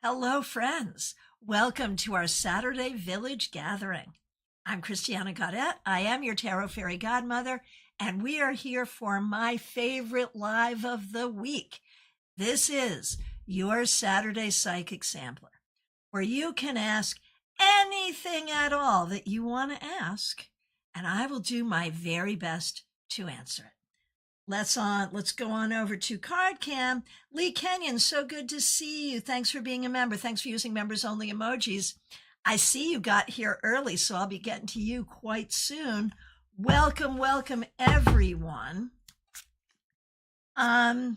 Hello, friends. Welcome to our Saturday Village Gathering. I'm Christiana Gaudet. I am your Tarot Fairy Godmother, and we are here for my favorite live of the week. This is your Saturday Psychic Sampler, where you can ask anything at all that you want to ask, and I will do my very best to answer it. Let's go on over to CardCam. Lee Kenyon, so good to see you. Thanks for being a member. Thanks for using members only emojis. I see you got here early, so I'll be getting to you quite soon. Welcome, welcome everyone. Jocelyn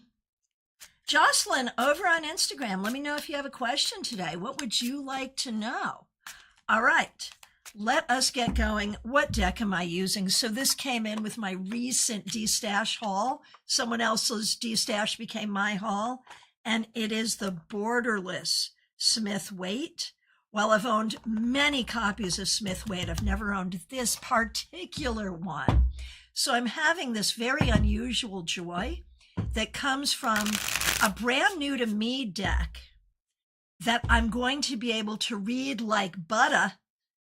over on Instagram, let me know if you have a question today. What would you like to know? All right. Let us get going. What deck am I using? So this came in with my recent D-Stash haul. Someone else's D-Stash became my haul, and it is the Borderless Smith-Waite. Well, I've owned many copies of Smith-Waite. I've never owned this particular one. So I'm having this very unusual joy that comes from a brand new to me deck that I'm going to be able to read like butter,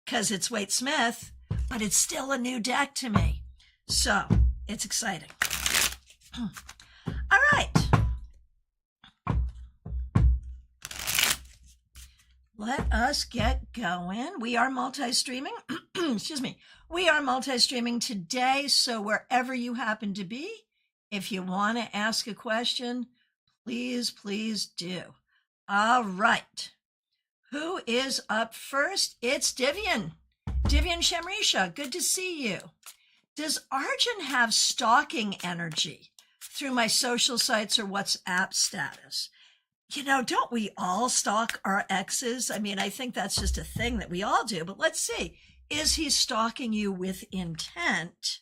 because it's Waite Smith, but it's still a new deck to me. So it's exciting. All right. Let us get going. We are multi-streaming. Excuse me. We are multi-streaming today. So wherever you happen to be, if you want to ask a question, please, please do. All right. Who is up first? It's Divian. Divian Shamrisha, good to see you. Does Arjun have stalking energy through my social sites or WhatsApp status? You know, don't we all stalk our exes? I mean, I think that's just a thing that we all do, but let's see. Is he stalking you with intent?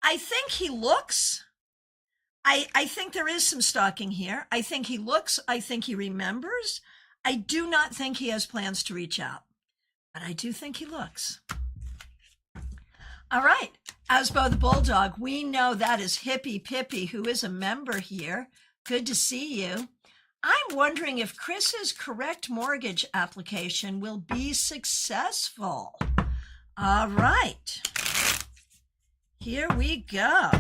I think he looks. I think there is some stalking here. I think he looks. I think he remembers. I do not think he has plans to reach out, but I do think he looks. All right. Asbo the Bulldog, we know that is Hippie Pippy, who is a member here. Good to see you. I'm wondering if Chris's correct mortgage application will be successful. All right. Here we go.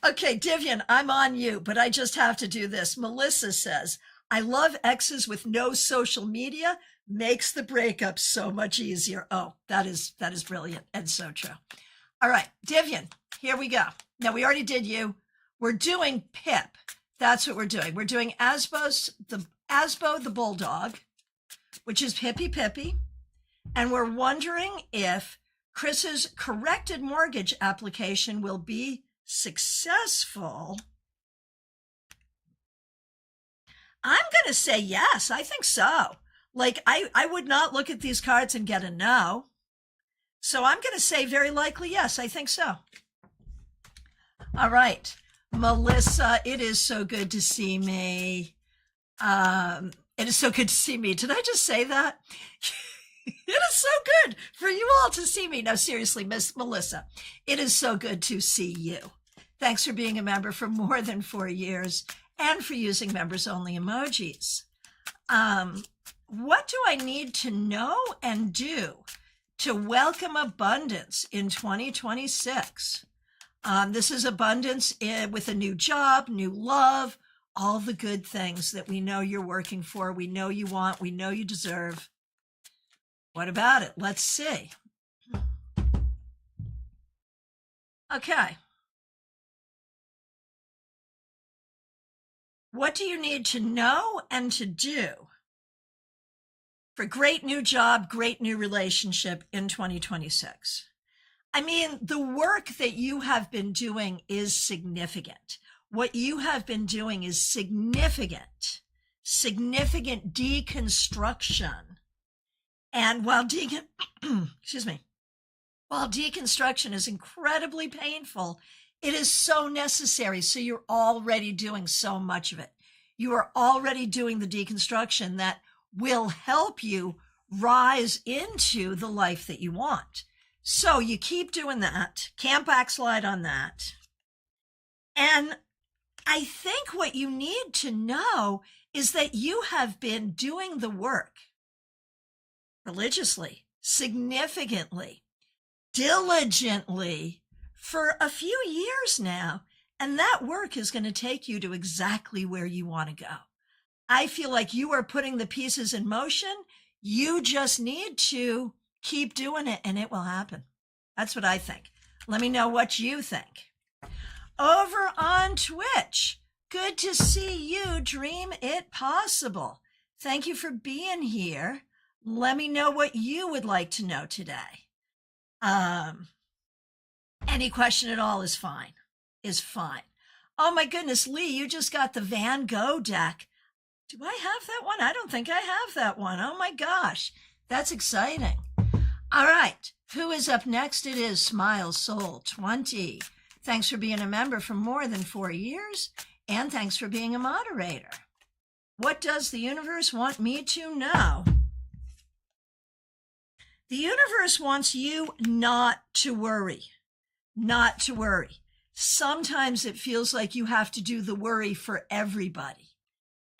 Okay, Divian, I'm on you, but I just have to do this. Melissa says, I love exes with no social media. Makes the breakup so much easier. Oh, that is brilliant and so true. All right, Divian, here we go. Now, we already did you. We're doing Pip. That's what we're doing. We're doing Asbo the Bulldog, which is Pippy Pippy. And we're wondering if Chris's corrected mortgage application will be successful. I'm going to say yes. I think so. Like, I would not look at these cards and get a no. So I'm going to say very likely yes. I think so. All right. Melissa, it is so good to see me. It is so good to see me. Did I just say that? It is so good for you all to see me. No, seriously, Miss Melissa, it is so good to see you. Thanks for being a member for more than 4 years and for using members only emojis. What do I need to know and do to welcome abundance in 2026? This is abundance with a new job, new love, all the good things that we know you're working for, we know you want, we know you deserve. What about it? Let's see. Okay. What do you need to know and to do for great new job, great new relationship in 2026? I mean, the work that you have been doing is significant. What you have been doing is significant deconstruction. And while while deconstruction is incredibly painful, it is so necessary. So you're already doing so much of it. You are already doing the deconstruction that will help you rise into the life that you want. So you keep doing that. Can't backslide on that. And I think what you need to know is that you have been doing the work religiously, significantly, diligently for a few years now. And that work is going to take you to exactly where you want to go. I feel like you are putting the pieces in motion. You just need to keep doing it and it will happen. That's what I think. Let me know what you think. Over on Twitch, good to see you. Dream it possible. Thank you for being here. Let me know what you would like to know today. Any question at all is fine. Oh my goodness, Lee, you just got the Van Gogh deck. Do I have that one? I don't think I have that one. Oh my gosh, that's exciting. All right, who is up next? It is Smile Soul 20. Thanks for being a member for more than 4 years, and thanks for being a moderator. What does the universe want me to know? The universe wants you not to worry. Not to worry. Sometimes it feels like you have to do the worry for everybody.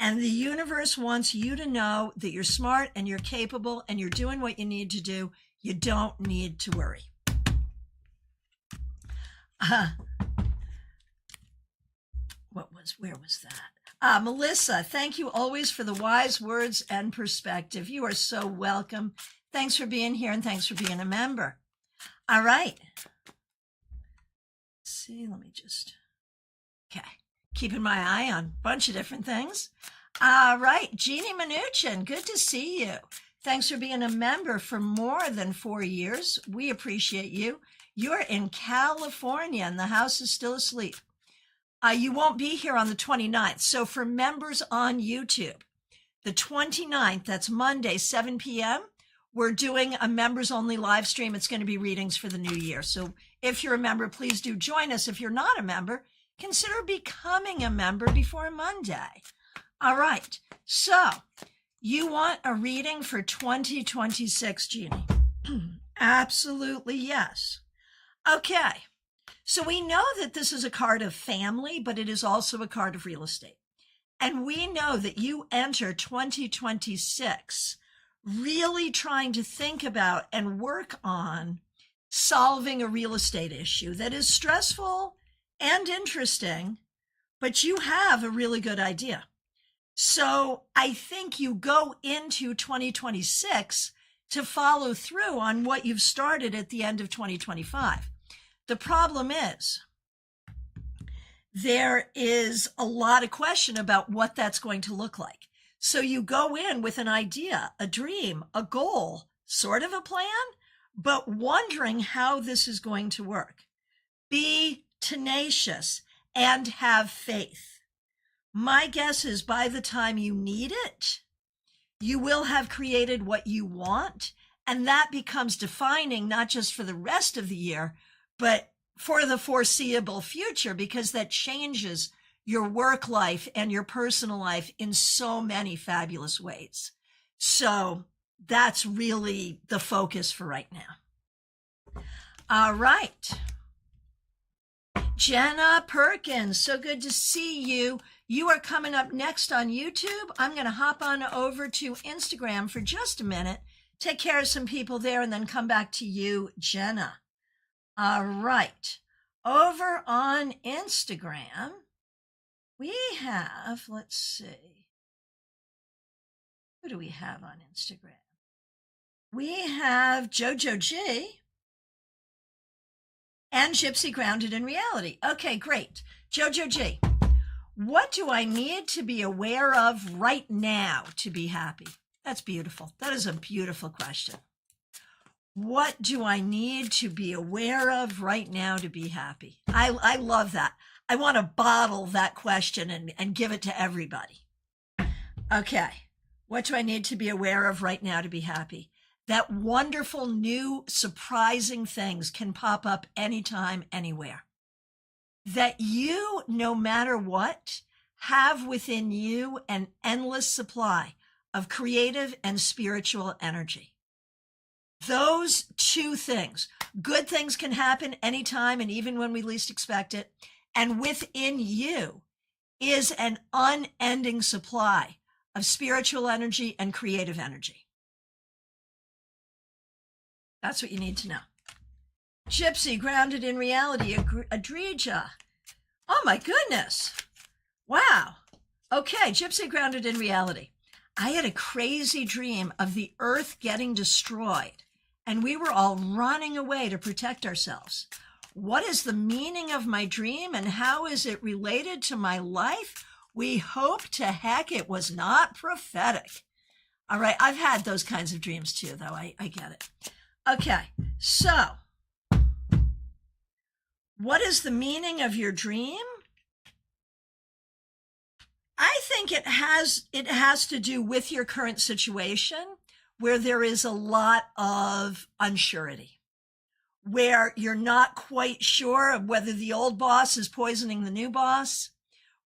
And the universe wants you to know that you're smart and you're capable and you're doing what you need to do. You don't need to worry. Where was that? Melissa, thank you always for the wise words and perspective. You are so welcome. Thanks for being here and thanks for being a member. All right. Let's see, let me just, okay. Keeping my eye on a bunch of different things. All right, Jeannie Mnuchin, good to see you. Thanks for being a member for more than 4 years. We appreciate you. You're in California and the house is still asleep. You won't be here on the 29th. So for members on YouTube, the 29th, that's Monday, 7 p.m., we're doing a members only live stream. It's going to be readings for the new year. So if you're a member, please do join us. If you're not a member, consider becoming a member before Monday. All right. So you want a reading for 2026, Jeannie? Absolutely, yes. Okay. So we know that this is a card of family, but it is also a card of real estate. And we know that you enter 2026 really trying to think about and work on solving a real estate issue that is stressful and interesting, but you have a really good idea. So I think you go into 2026 to follow through on what you've started at the end of 2025. The problem is there is a lot of question about what that's going to look like. So you go in with an idea, a dream, a goal, sort of a plan, but wondering how this is going to work. Be tenacious and have faith. My guess is by the time you need it, you will have created what you want, and that becomes defining not just for the rest of the year, but for the foreseeable future, because that changes your work life and your personal life in so many fabulous ways. So that's really the focus for right now. All right. Jenna Perkins, so good to see you. You are coming up next on YouTube. I'm going to hop on over to Instagram for just a minute, take care of some people there, and then come back to you, Jenna. All right. Over on Instagram, we have, let's see, who do we have on Instagram? We have Jojo G and Gypsy Grounded in Reality. Okay, great. Jojo G, what do I need to be aware of right now to be happy? That's beautiful. That is a beautiful question. What do I need to be aware of right now to be happy? I love that. I want to bottle that question and give it to everybody. Okay. What do I need to be aware of right now to be happy? That wonderful, new, surprising things can pop up anytime, anywhere. That you, no matter what, have within you an endless supply of creative and spiritual energy. Those two things. Good things can happen anytime and even when we least expect it. And within you is an unending supply of spiritual energy and creative energy. That's what you need to know. Gypsy, grounded in reality, Adrija. Oh my goodness. Wow. Okay, Gypsy, grounded in reality. I had a crazy dream of the earth getting destroyed, and we were all running away to protect ourselves. What is the meaning of my dream, and how is it related to my life? We hope to heck it was not prophetic. All right, I've had those kinds of dreams too, though. I get it. Okay, so what is the meaning of your dream? I think it has to do with your current situation, where there is a lot of unsurety, where you're not quite sure of whether the old boss is poisoning the new boss.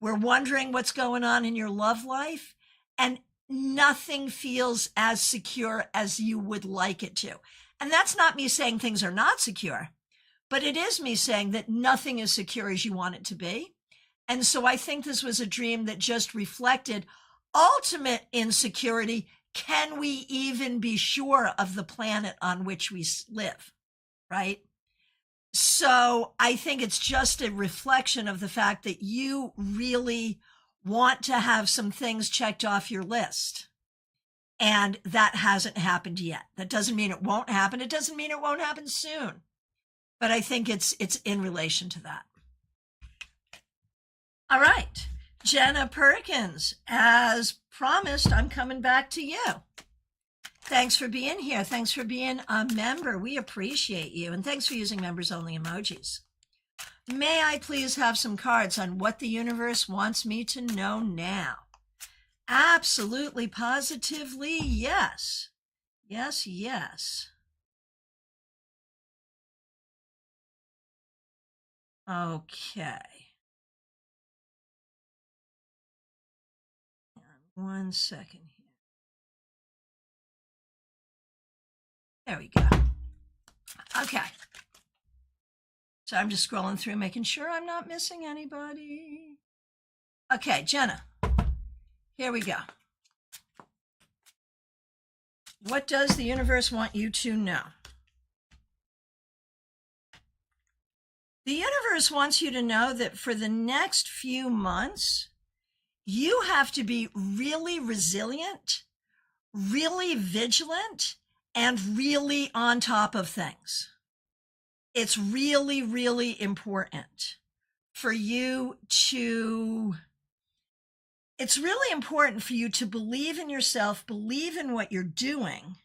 We're wondering what's going on in your love life, and nothing feels as secure as you would like it to. And that's not me saying things are not secure, but it is me saying that nothing is secure as you want it to be. And so I think this was a dream that just reflected ultimate insecurity. Can we even be sure of the planet on which we live, right? So I think it's just a reflection of the fact that you really want to have some things checked off your list. And that hasn't happened yet. That doesn't mean it won't happen. It doesn't mean it won't happen soon. But I think it's in relation to that. All right, Jenna Perkins, as promised, I'm coming back to you. Thanks for being here. Thanks for being a member. We appreciate you. And thanks for using members only emojis. May I please have some cards on what the universe wants me to know now? Absolutely, positively, yes. Yes, yes. Okay. 1 second here. There we go. Okay. So I'm just scrolling through, making sure I'm not missing anybody. Okay, Jenna, here we go. What does the universe want you to know? The universe wants you to know that for the next few months, you have to be really resilient, really vigilant, and really on top of things. It's really, really important for you to, it's really important for you to believe in yourself, believe in what you're doing,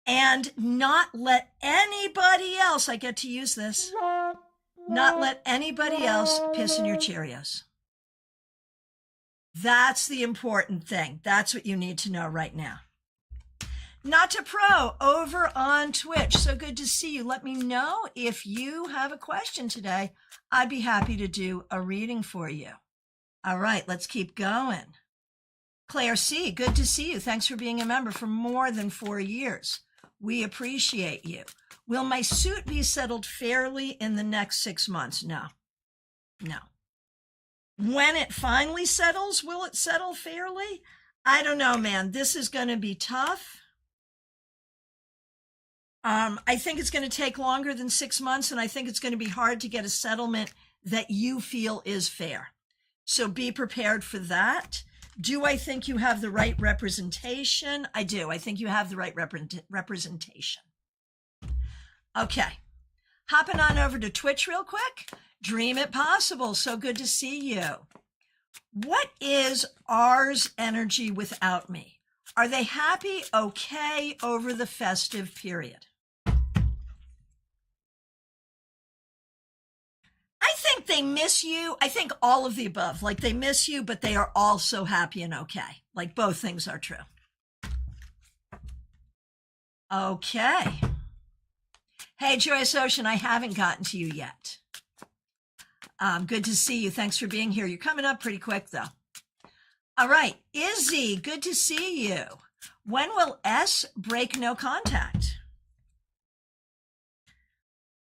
and not let anybody else, I get to use this, not let anybody else piss in your Cheerios. That's the important thing. That's what you need to know right now. Nata Pro over on Twitch. So good to see you. Let me know if you have a question today. I'd be happy to do a reading for you. All right, let's keep going. Claire C., good to see you. Thanks for being a member for more than 4 years. We appreciate you. Will my suit be settled fairly in the next 6 months? No. When it finally settles, will it settle fairly? I don't know, man. This is going to be tough. I think it's going to take longer than 6 months, and I think it's going to be hard to get a settlement that you feel is fair. So be prepared for that. Do I think you have the right representation? I do. I think you have the right representation. Okay. Hopping on over to Twitch real quick. Dream It Possible. So good to see you. What is R's energy without me? Are they happy, okay, over the festive period? I think they miss you. I think all of the above. Like they miss you, but they are also happy and okay. Like both things are true. Okay. Hey, Joyous Ocean, I haven't gotten to you yet. Good to see you. Thanks for being here. You're coming up pretty quick, though. All right. Izzy, good to see you. When will S break no contact?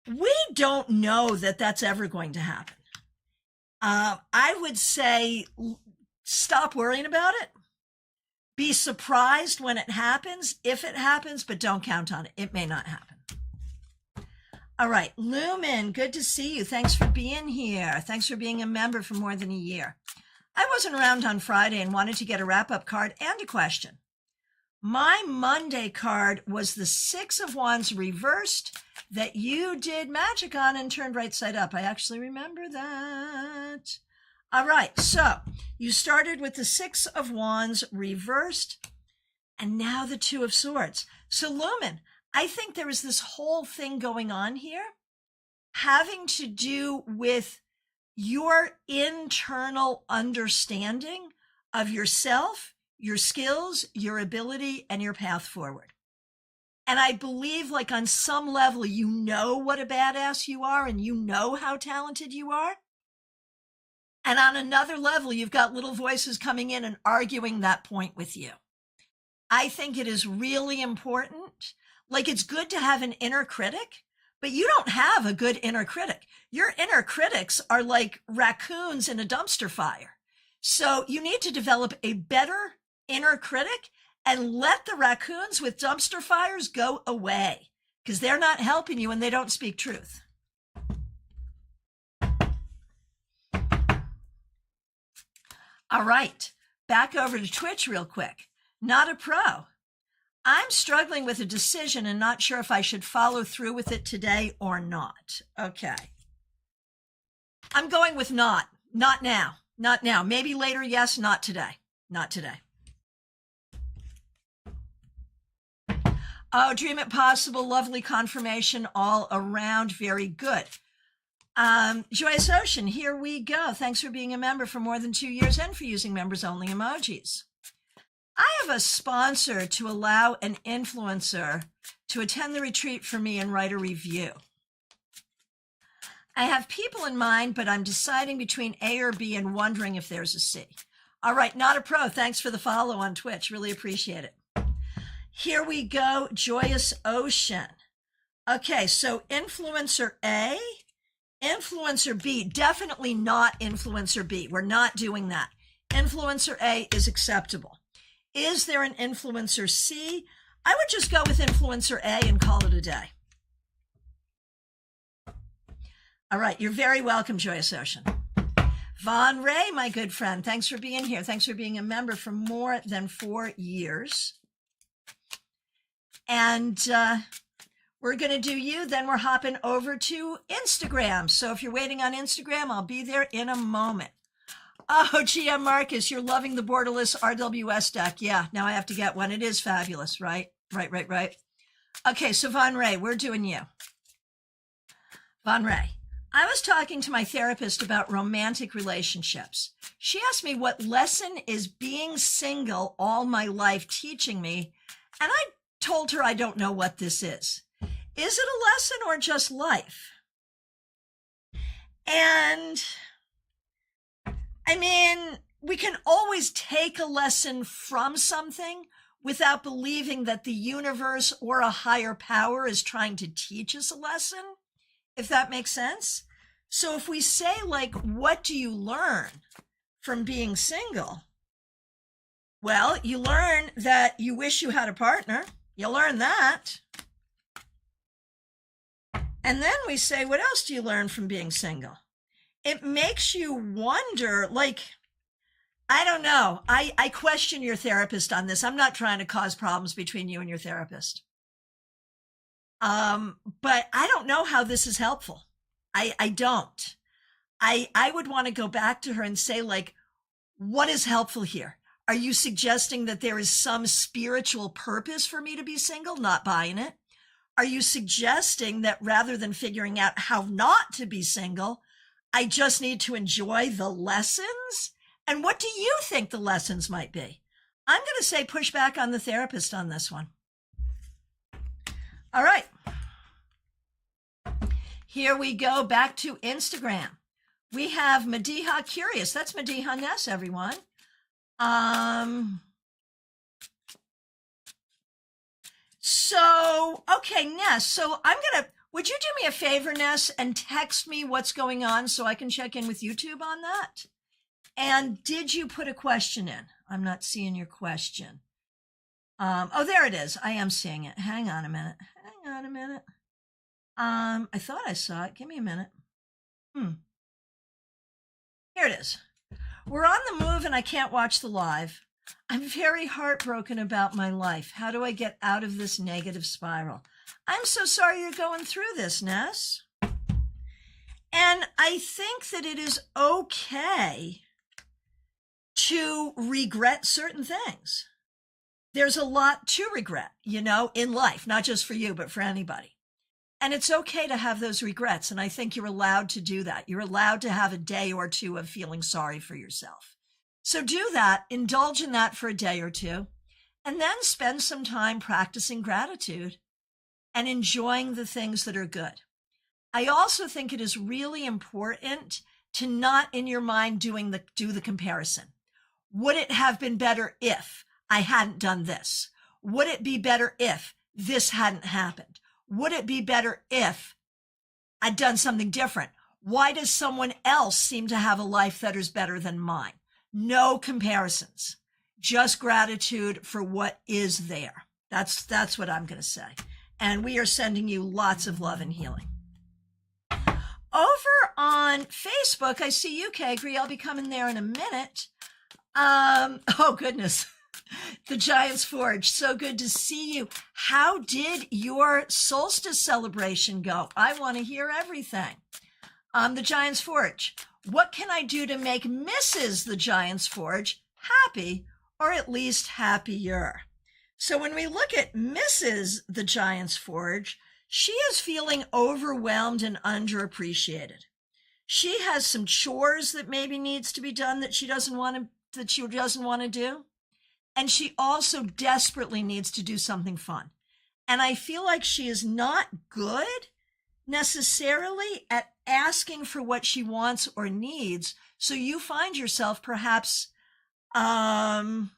We don't know that that's ever going to happen. I would say stop worrying about it. Be surprised when it happens, if it happens, but don't count on it. It may not happen. All right, Lumen, good to see you. Thanks for being here. Thanks for being a member for more than a year. I wasn't around on Friday and wanted to get a wrap-up card and a question. My Monday card was the Six of Wands reversed that you did magic on and turned right side up. I actually remember that. All right, so you started with the Six of Wands reversed and now the Two of Swords. So Lumen, I think there is this whole thing going on here having to do with your internal understanding of yourself, your skills, your ability, and your path forward. And I believe like on some level, you know what a badass you are and you know how talented you are. And on another level, you've got little voices coming in and arguing that point with you. I think it is really important. Like it's good to have an inner critic, but you don't have a good inner critic. Your inner critics are like raccoons in a dumpster fire. So you need to develop a better inner critic and let the raccoons with dumpster fires go away because they're not helping you and they don't speak truth. All right, back over to Twitch real quick. Not a pro. I'm struggling with a decision and not sure if I should follow through with it today or not. Okay. I'm going with not now. Not now. Maybe later, yes, not today. Not today. Oh, Dream It Possible, lovely confirmation all around. Very good. Joyous Ocean, here we go. Thanks for being a member for more than 2 years and for using members only emojis. I have a sponsor to allow an influencer to attend the retreat for me and write a review. I have people in mind, but I'm deciding between A or B and wondering if there's a C. All right, not a pro. Thanks for the follow on Twitch. Really appreciate it. Here we go, Joyous Ocean. Okay, so influencer A, influencer B, definitely not influencer B. We're not doing that. Influencer A is acceptable. Is there an influencer C? I would just go with influencer A and call it a day. All right, you're very welcome, Joyous Ocean. Von Ray, my good friend, thanks for being here. Thanks for being a member for more than 4 years. And we're going to do you, then we're hopping over to Instagram. So if you're waiting on Instagram, I'll be there in a moment. Oh, GM Marcus, you're loving the borderless RWS deck. Yeah, now I have to get one. It is fabulous, right? Right. Okay, so Von Ray, we're doing you. Von Ray, I was talking to my therapist about romantic relationships. She asked me what lesson is being single all my life teaching me, and I told her I don't know what this is. Is it a lesson or just life? And I mean, we can always take a lesson from something without believing that the universe or a higher power is trying to teach us a lesson, if that makes sense. So if we say, like, what do you learn from being single? Well, you learn that you wish you had a partner. You learn that. And then we say, what else do you learn from being single? It makes you wonder, like, I don't know. I question your therapist on this. I'm not trying to cause problems between you and your therapist. But I don't know how this is helpful. I don't. I would want to go back to her and say, like, what is helpful here? Are you suggesting that there is some spiritual purpose for me to be single? Not buying it. Are you suggesting that rather than figuring out how not to be single, I just need to enjoy the lessons? And what do you think the lessons might be? I'm going to say push back on the therapist on this one. All right. Here we go back to Instagram. We have Madiha Curious. That's Madiha Ness, everyone. So, okay, Ness. So Would you do me a favor, Ness, and text me what's going on so I can check in with YouTube on that? And did you put a question in? I'm not seeing your question. Oh, there it is. I am seeing it. Hang on a minute. I thought I saw it. Give me a minute. Here it is. We're on the move and I can't watch the live. I'm very heartbroken about my life. How do I get out of this negative spiral? I'm so sorry you're going through this, Ness. And I think that it is okay to regret certain things. There's a lot to regret, in life, not just for you, but for anybody. And it's okay to have those regrets. And I think you're allowed to do that. You're allowed to have a day or two of feeling sorry for yourself. So do that, indulge in that for a day or two, and then spend some time practicing gratitude and enjoying the things that are good. I also think it is really important to not in your mind do the comparison. Would it have been better if I hadn't done this? Would it be better if this hadn't happened? Would it be better if I'd done something different? Why does someone else seem to have a life that is better than mine? No comparisons, just gratitude for what is there. That's what I'm going to say. And we are sending you lots of love and healing. Over on Facebook, I see you, Kagri. I'll be coming there in a minute. Oh, goodness. The Giant's Forge. So good to see you. How did your solstice celebration go? I want to hear everything. The Giant's Forge. What can I do to make Mrs. the Giant's Forge happy, or at least happier? So when we look at Mrs. the Giant's Forge, she is feeling overwhelmed and underappreciated. She has some chores that maybe needs to be done that she doesn't want to do. And she also desperately needs to do something fun. And I feel like she is not good necessarily at asking for what she wants or needs. So you find yourself perhaps almost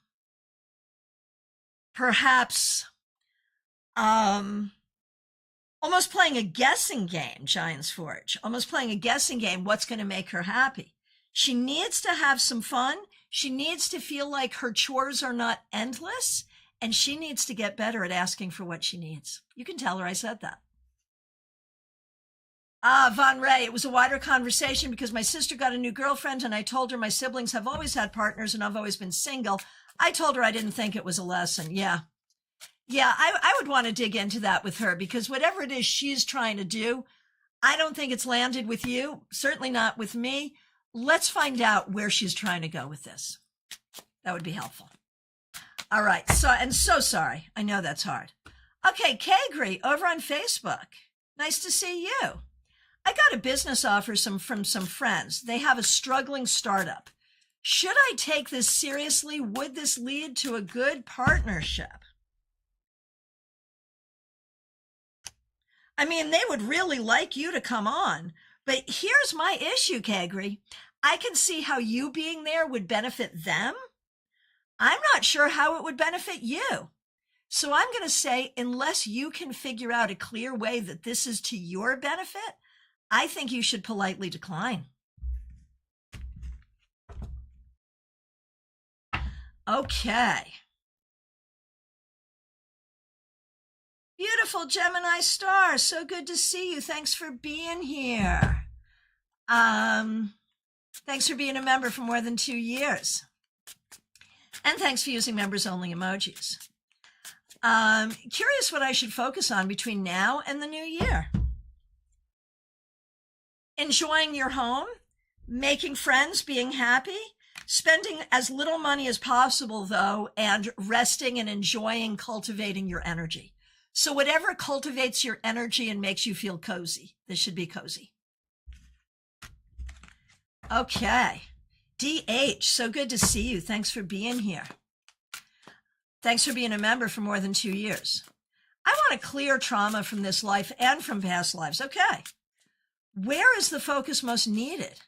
playing a guessing game, Giant's Forge, almost playing a guessing game. What's going to make her happy? She needs to have some fun. She needs to feel like her chores are not endless, and she needs to get better at asking for what she needs. You can tell her I said that. Von Ray, it was a wider conversation because my sister got a new girlfriend and I told her my siblings have always had partners and I've always been single. I told her I didn't think it was a lesson. Yeah, I would want to dig into that with her because whatever it is she's trying to do, I don't think it's landed with you, certainly not with me. Let's find out where she's trying to go with this. That would be helpful. All right, so sorry. I know that's hard. Okay, Kagri, over on Facebook. Nice to see you. I got a business offer from some friends. They have a struggling startup. Should I take this seriously? Would this lead to a good partnership? I mean, they would really like you to come on, but here's my issue, Kagri. I can see how you being there would benefit them. I'm not sure how it would benefit you. So I'm going to say, unless you can figure out a clear way that this is to your benefit, I think you should politely decline. Okay. Beautiful Gemini star. So good to see you. Thanks for being here. Thanks for being a member for more than 2 years. And thanks for using members only emojis. Curious what I should focus on between now and the new year. Enjoying your home, making friends, being happy, spending as little money as possible, though, and resting and enjoying cultivating your energy. So whatever cultivates your energy and makes you feel cozy, this should be cozy. Okay. DH, so good to see you. Thanks for being here. Thanks for being a member for more than 2 years. I want to clear trauma from this life and from past lives. Okay. Where is the focus most needed?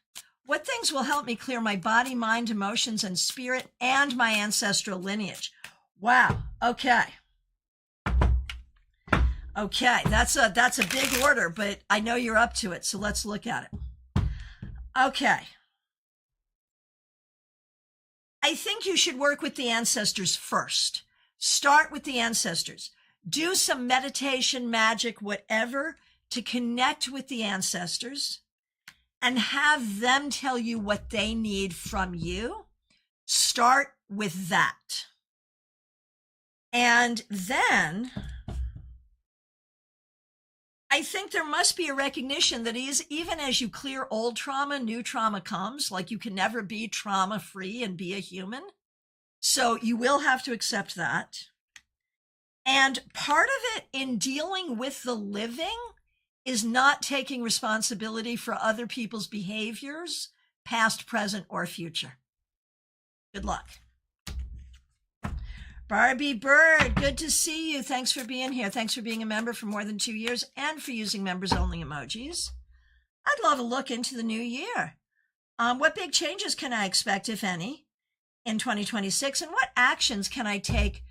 What things will help me clear my body, mind, emotions, and spirit, and my ancestral lineage? Wow. Okay. Okay, that's a big order, but I know you're up to it, so let's look at it. Okay. I think you should work with the ancestors first. Start with the ancestors. Do some meditation, magic, whatever, to connect with the ancestors and have them tell you what they need from you. Start with that. And then I think there must be a recognition that even as you clear old trauma, new trauma comes. Like, you can never be trauma free and be a human. So you will have to accept that. And part of it in dealing with the living is not taking responsibility for other people's behaviors, past, present, or future. Good luck. Barbie Bird, good to see you. Thanks for being here. Thanks for being a member for more than 2 years and for using members only emojis. I'd love a look into the new year. What big changes can I expect, if any, in 2026? And what actions can I take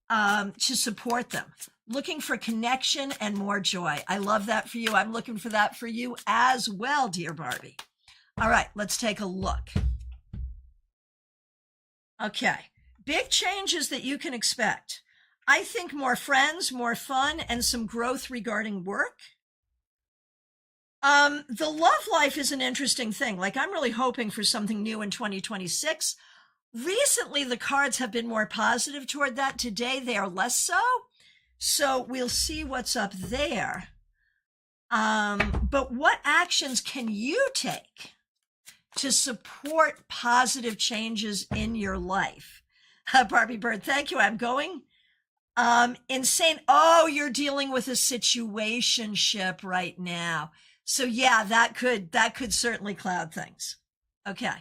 to support them? Looking for connection and more joy. I love that for you. I'm looking for that for you as well, dear Barbie. All right, let's take a look. Okay. Big changes that you can expect. I think more friends, more fun, and some growth regarding work. The love life is an interesting thing. Like, I'm really hoping for something new in 2026. Recently, the cards have been more positive toward that. Today, they are less so. So we'll see what's up there. But what actions can you take to support positive changes in your life? Barbie Bird, thank you. I'm going insane. Oh, you're dealing with a situationship right now. So yeah, that could certainly cloud things. Okay.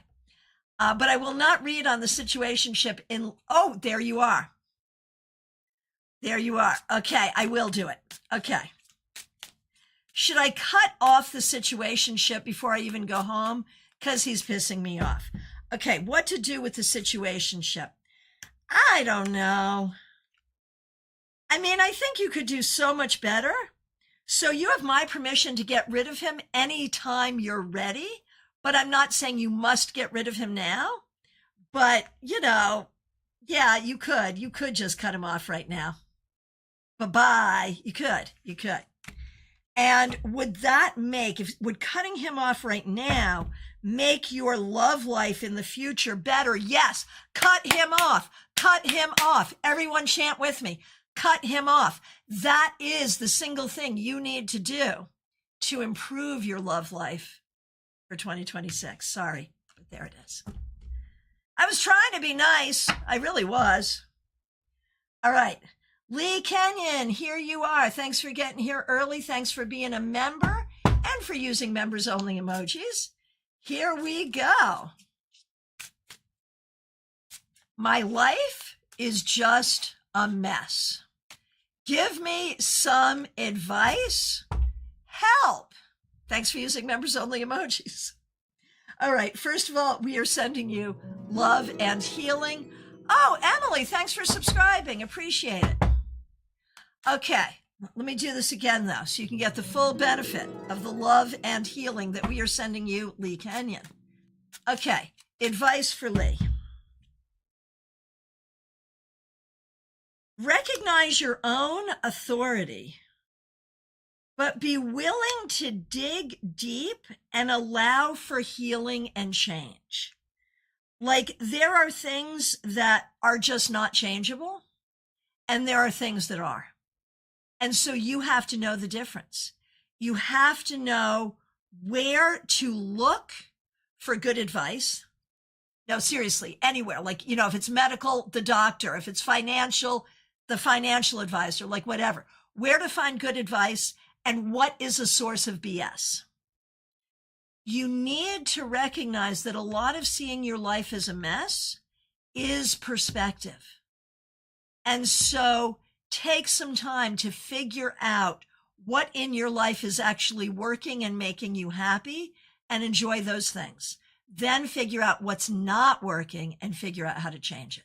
But I will not read on the situationship in, oh, there you are. There you are. Okay, I will do it. Okay. Should I cut off the situationship before I even go home? Because he's pissing me off. Okay, what to do with the situationship? I don't know. I mean, I think you could do so much better. So you have my permission to get rid of him anytime you're ready, but I'm not saying you must get rid of him now. But, you know, yeah, you could just cut him off right now. Bye-bye. You could. And would cutting him off right now make your love life in the future better? Yes. Cut him off. Cut him off. Everyone chant with me. Cut him off. That is the single thing you need to do to improve your love life for 2026. Sorry, but there it is. I was trying to be nice. I really was. All right. Lee Kenyon, here you are. Thanks for getting here early. Thanks for being a member and for using members only emojis. Here we go. My life is just a mess. Give me some advice. Help. Thanks for using members only emojis. All right. First of all, we are sending you love and healing. Oh, Emily, thanks for subscribing. Appreciate it. Okay. Let me do this again, though, so you can get the full benefit of the love and healing that we are sending you, Lee Kenyon. Okay. Advice for Lee. Recognize your own authority, but be willing to dig deep and allow for healing and change. Like, there are things that are just not changeable, and there are things that are. And so you have to know the difference. You have to know where to look for good advice. No, seriously, anywhere. Like, if it's medical, the doctor. If it's financial, the financial advisor, like whatever. Where to find good advice and what is a source of BS. You need to recognize that a lot of seeing your life as a mess is perspective. And so take some time to figure out what in your life is actually working and making you happy and enjoy those things. Then figure out what's not working and figure out how to change it.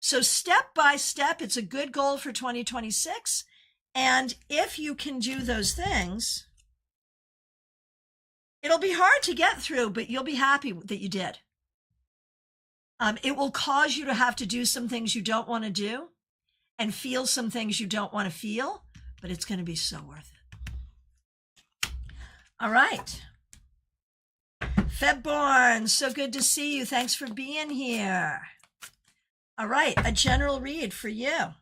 So step by step, it's a good goal for 2026. And if you can do those things, it'll be hard to get through, but you'll be happy that you did. It will cause you to have to do some things you don't want to do and feel some things you don't want to feel, but it's going to be so worth it. All right. Febborn, so good to see you. Thanks for being here. All right, a general read for you.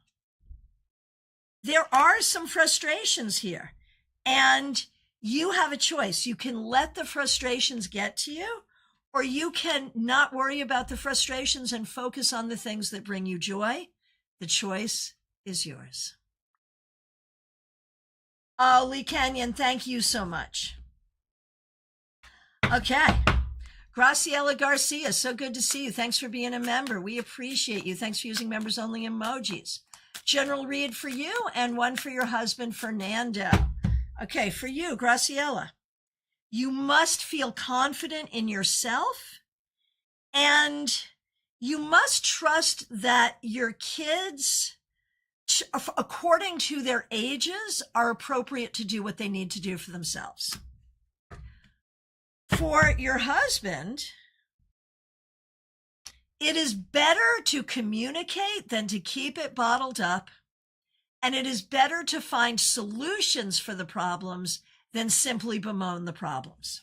There are some frustrations here, and you have a choice. You can let the frustrations get to you, or you can not worry about the frustrations and focus on the things that bring you joy. The choice is yours. Oh, Lee Kenyon, thank you so much. Okay. Graciela Garcia, so good to see you. Thanks for being a member. We appreciate you. Thanks for using members only emojis. General read for you and one for your husband, Fernando. Okay, for you, Graciela, you must feel confident in yourself, and you must trust that your kids, according to their ages, are appropriate to do what they need to do for themselves. For your husband, it is better to communicate than to keep it bottled up, and it is better to find solutions for the problems than simply bemoan the problems.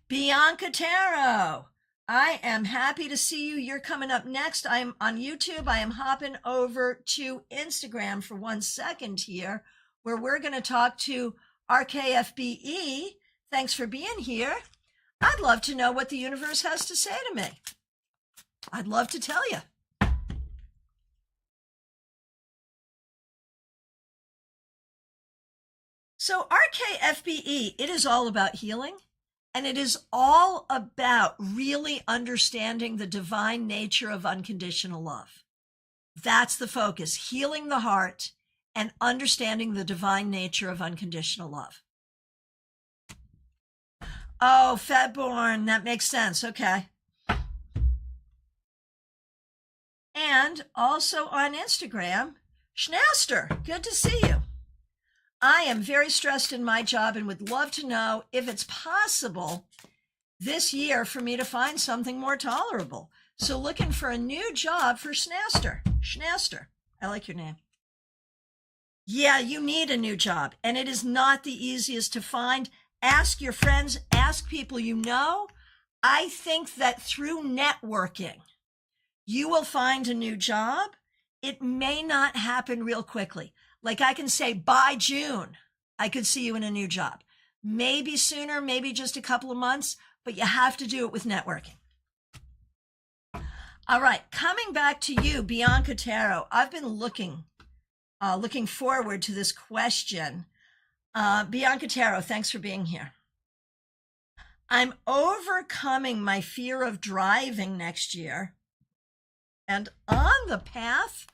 Bianca Tarot, I am happy to see you. You're coming up next. I'm on YouTube. I am hopping over to Instagram for 1 second here, where we're going to talk to RKFBE. Thanks for being here. I'd love to know what the universe has to say to me. I'd love to tell you. So RKFBE, it is all about healing, and it is all about really understanding the divine nature of unconditional love. That's the focus, healing the heart and understanding the divine nature of unconditional love. Oh, Fedborn, that makes sense. Okay. And also on Instagram, Schnaster, good to see you. I am very stressed in my job and would love to know if it's possible this year for me to find something more tolerable. So looking for a new job for Schnaster. Schnaster, I like your name. Yeah, you need a new job, and it is not the easiest to find. Ask your friends, ask people you know. I think that through networking, you will find a new job. It may not happen real quickly. Like I can say by June, I could see you in a new job. Maybe sooner, maybe just a couple of months, but you have to do it with networking. All right, coming back to you, Bianca Tarot. I've been looking forward to this question. Bianca Tarot, thanks for being here. I'm overcoming my fear of driving next year and on the path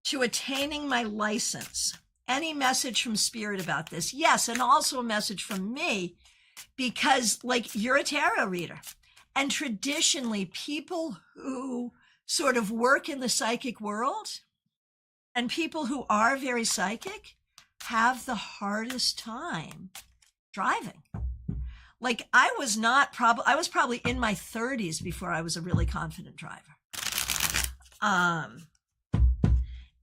to attaining my license. Any message from Spirit about this? Yes, and also a message from me, because like you're a tarot reader, and traditionally people who sort of work in the psychic world and people who are very psychic have the hardest time driving. Like I was probably in my 30s before I was a really confident driver.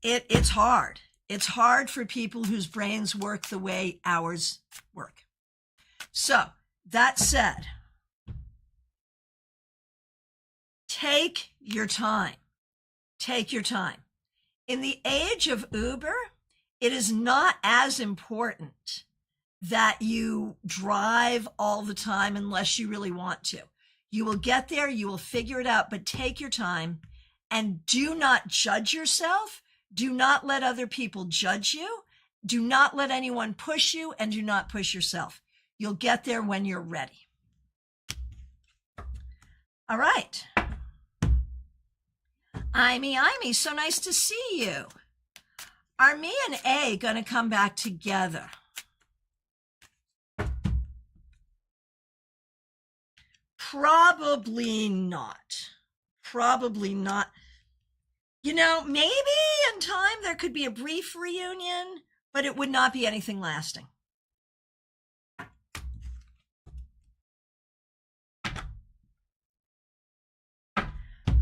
It's hard. It's hard for people whose brains work the way ours work. So that said, take your time. Take your time. In the age of Uber, it is not as important that you drive all the time unless you really want to. You will get there, you will figure it out, but take your time and do not judge yourself. Do not let other people judge you. Do not let anyone push you, and do not push yourself. You'll get there when you're ready. All right. Imee, so nice to see you. Are me and A going to come back together? Probably not. Probably not. Maybe in time there could be a brief reunion, but it would not be anything lasting.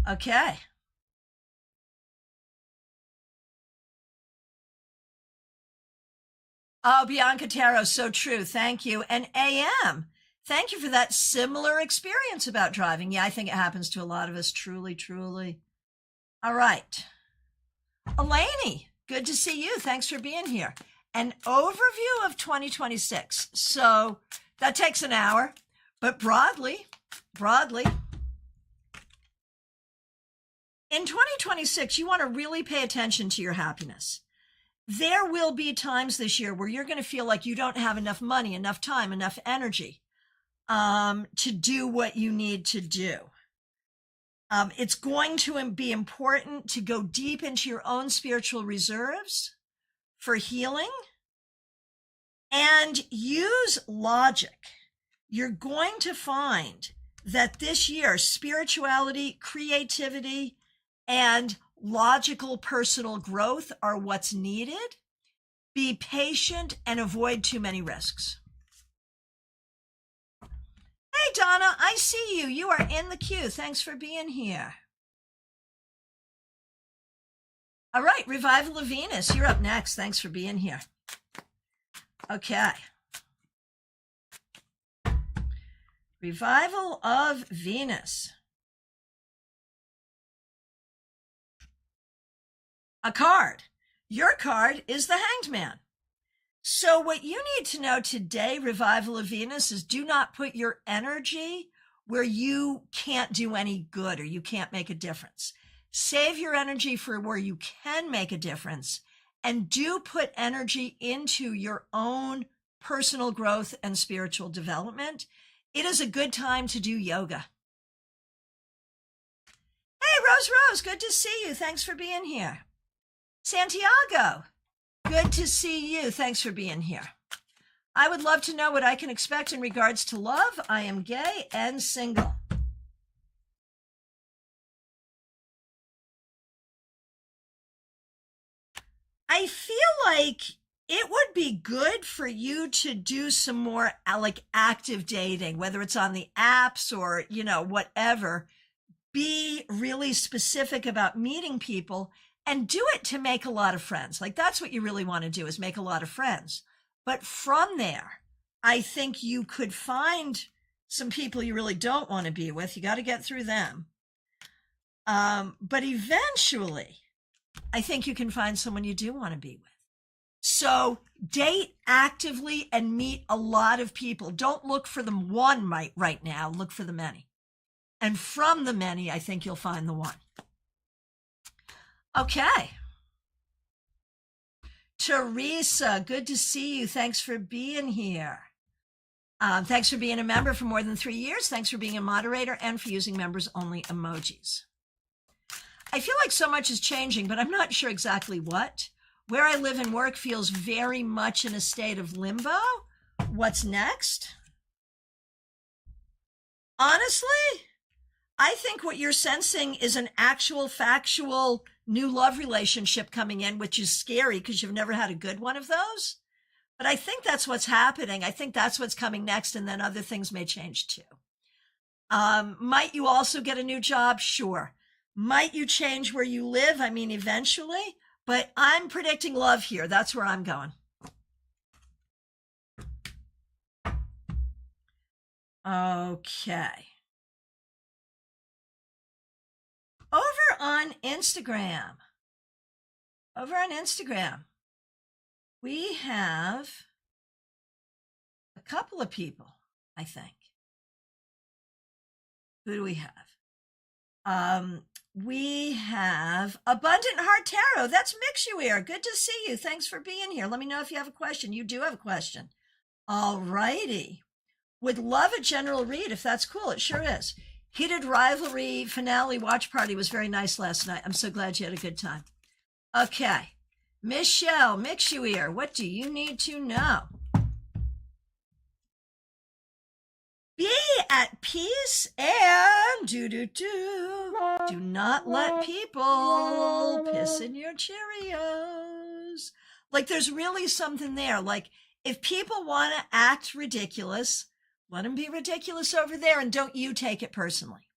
Okay. Oh, Bianca Tarot, so true. Thank you. And AM, thank you for that similar experience about driving. Yeah, I think it happens to a lot of us. Truly, truly. All right. Elaney, good to see you. Thanks for being here. An overview of 2026. So that takes an hour, but broadly, in 2026, you want to really pay attention to your happiness. There will be times this year where you're going to feel like you don't have enough money, enough time, enough energy to do what you need to do. It's going to be important to go deep into your own spiritual reserves for healing and use logic. You're going to find that this year, spirituality, creativity, and logical personal growth are what's needed. Be patient and avoid too many risks. Hey, Donna, I see you. You are in the queue. Thanks for being here. All right, Revival of Venus, you're up next. Thanks for being here. Okay. Revival of Venus. A card. Your card is the Hanged Man. So what you need to know today, Revival of Venus, is do not put your energy where you can't do any good or you can't make a difference. Save your energy for where you can make a difference, and do put energy into your own personal growth and spiritual development. It is a good time to do yoga. Hey, Rose, good to see you. Thanks for being here. Santiago, good to see you. Thanks for being here. I would love to know what I can expect in regards to love. I am gay and single. I feel like it would be good for you to do some more like active dating, whether it's on the apps or, whatever. Be really specific about meeting people. And do it to make a lot of friends. Like, that's what you really want to do, is make a lot of friends. But from there, I think you could find some people you really don't want to be with. You got to get through them. But eventually, I think you can find someone you do want to be with. So date actively and meet a lot of people. Don't look for the one right now. Look for the many. And from the many, I think you'll find the one. Okay. Teresa, good to see you. Thanks for being here. Thanks for being a member for more than 3 years. Thanks for being a moderator and for using members only emojis. I feel like so much is changing, but I'm not sure exactly what. Where I live and work feels very much in a state of limbo. What's next? Honestly, I think what you're sensing is an actual, factual new love relationship coming in, which is scary because you've never had a good one of those. But I think that's what's happening. I think that's what's coming next, and then other things may change too. Might you also get a new job? Sure. Might you change where you live? I mean, eventually. But I'm predicting love here. That's where I'm going. Okay. Over on Instagram, we have a couple of people, I think. Who do we have? We have Abundant Heart Tarot. That's Mixuir. Good to see you. Thanks for being here. Let me know if you have a question. You do have a question. All righty. Would love a general read if that's cool. It sure is. Heated Rivalry finale watch party was very nice last night. I'm so glad you had a good time. Okay. Michelle Mixuir, what do you need to know? Be at peace and do. Do not let people piss in your Cheerios. Like, there's really something there. Like, if people want to act ridiculous, let them be ridiculous over there, and don't you take it personally.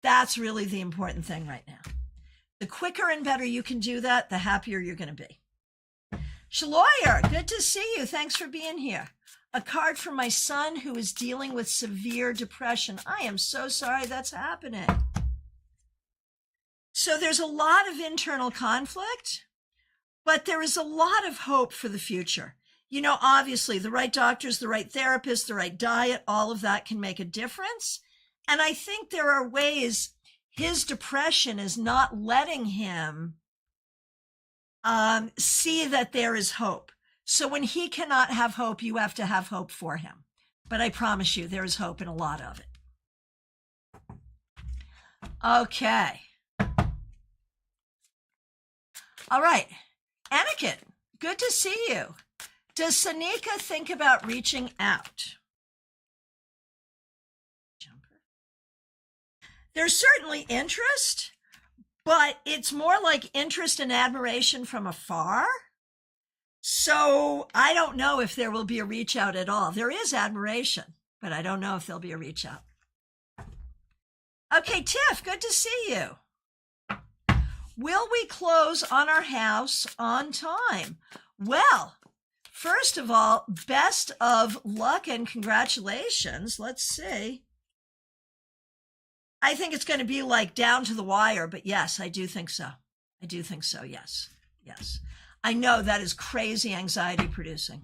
That's really the important thing right now. The quicker and better you can do that, the happier you're going to be. Shaloyer, good to see you. Thanks for being here. A card for my son who is dealing with severe depression. I am so sorry that's happening. So there's a lot of internal conflict, but there is a lot of hope for the future. You know, obviously, the right doctors, the right therapists, the right diet, all of that can make a difference. And I think there are ways his depression is not letting him see that there is hope. So when he cannot have hope, you have to have hope for him. But I promise you, there is hope in a lot of it. Okay. All right. Aniket, good to see you. Does Sanika think about reaching out? There's certainly interest, but it's more like interest and admiration from afar. So I don't know if there will be a reach out at all. There is admiration, but I don't know if there'll be a reach out. Okay, Tiff, good to see you. Will we close on our house on time? Well, first of all, best of luck and congratulations. Let's see. I think it's going to be like down to the wire, but yes, I do think so. I do think so, yes. Yes. I know that is crazy anxiety producing.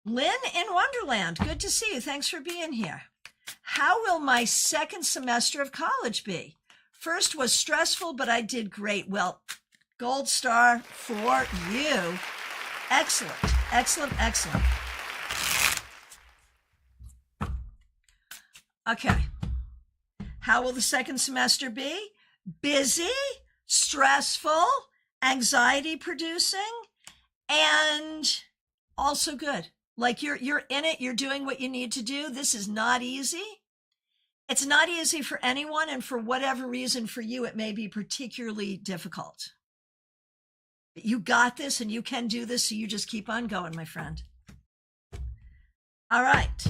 Lynn in Wonderland, good to see you. Thanks for being here. How will my second semester of college be? First was stressful, but I did great. Well, gold star for you. Excellent, excellent, excellent. Okay. How will the second semester be? Busy, stressful, anxiety producing, and also good. Like you're in it, you're doing what you need to do. This is not easy. It's not easy for anyone, and for whatever reason for you, it may be particularly difficult. But you got this and you can do this, so you just keep on going, my friend. All right.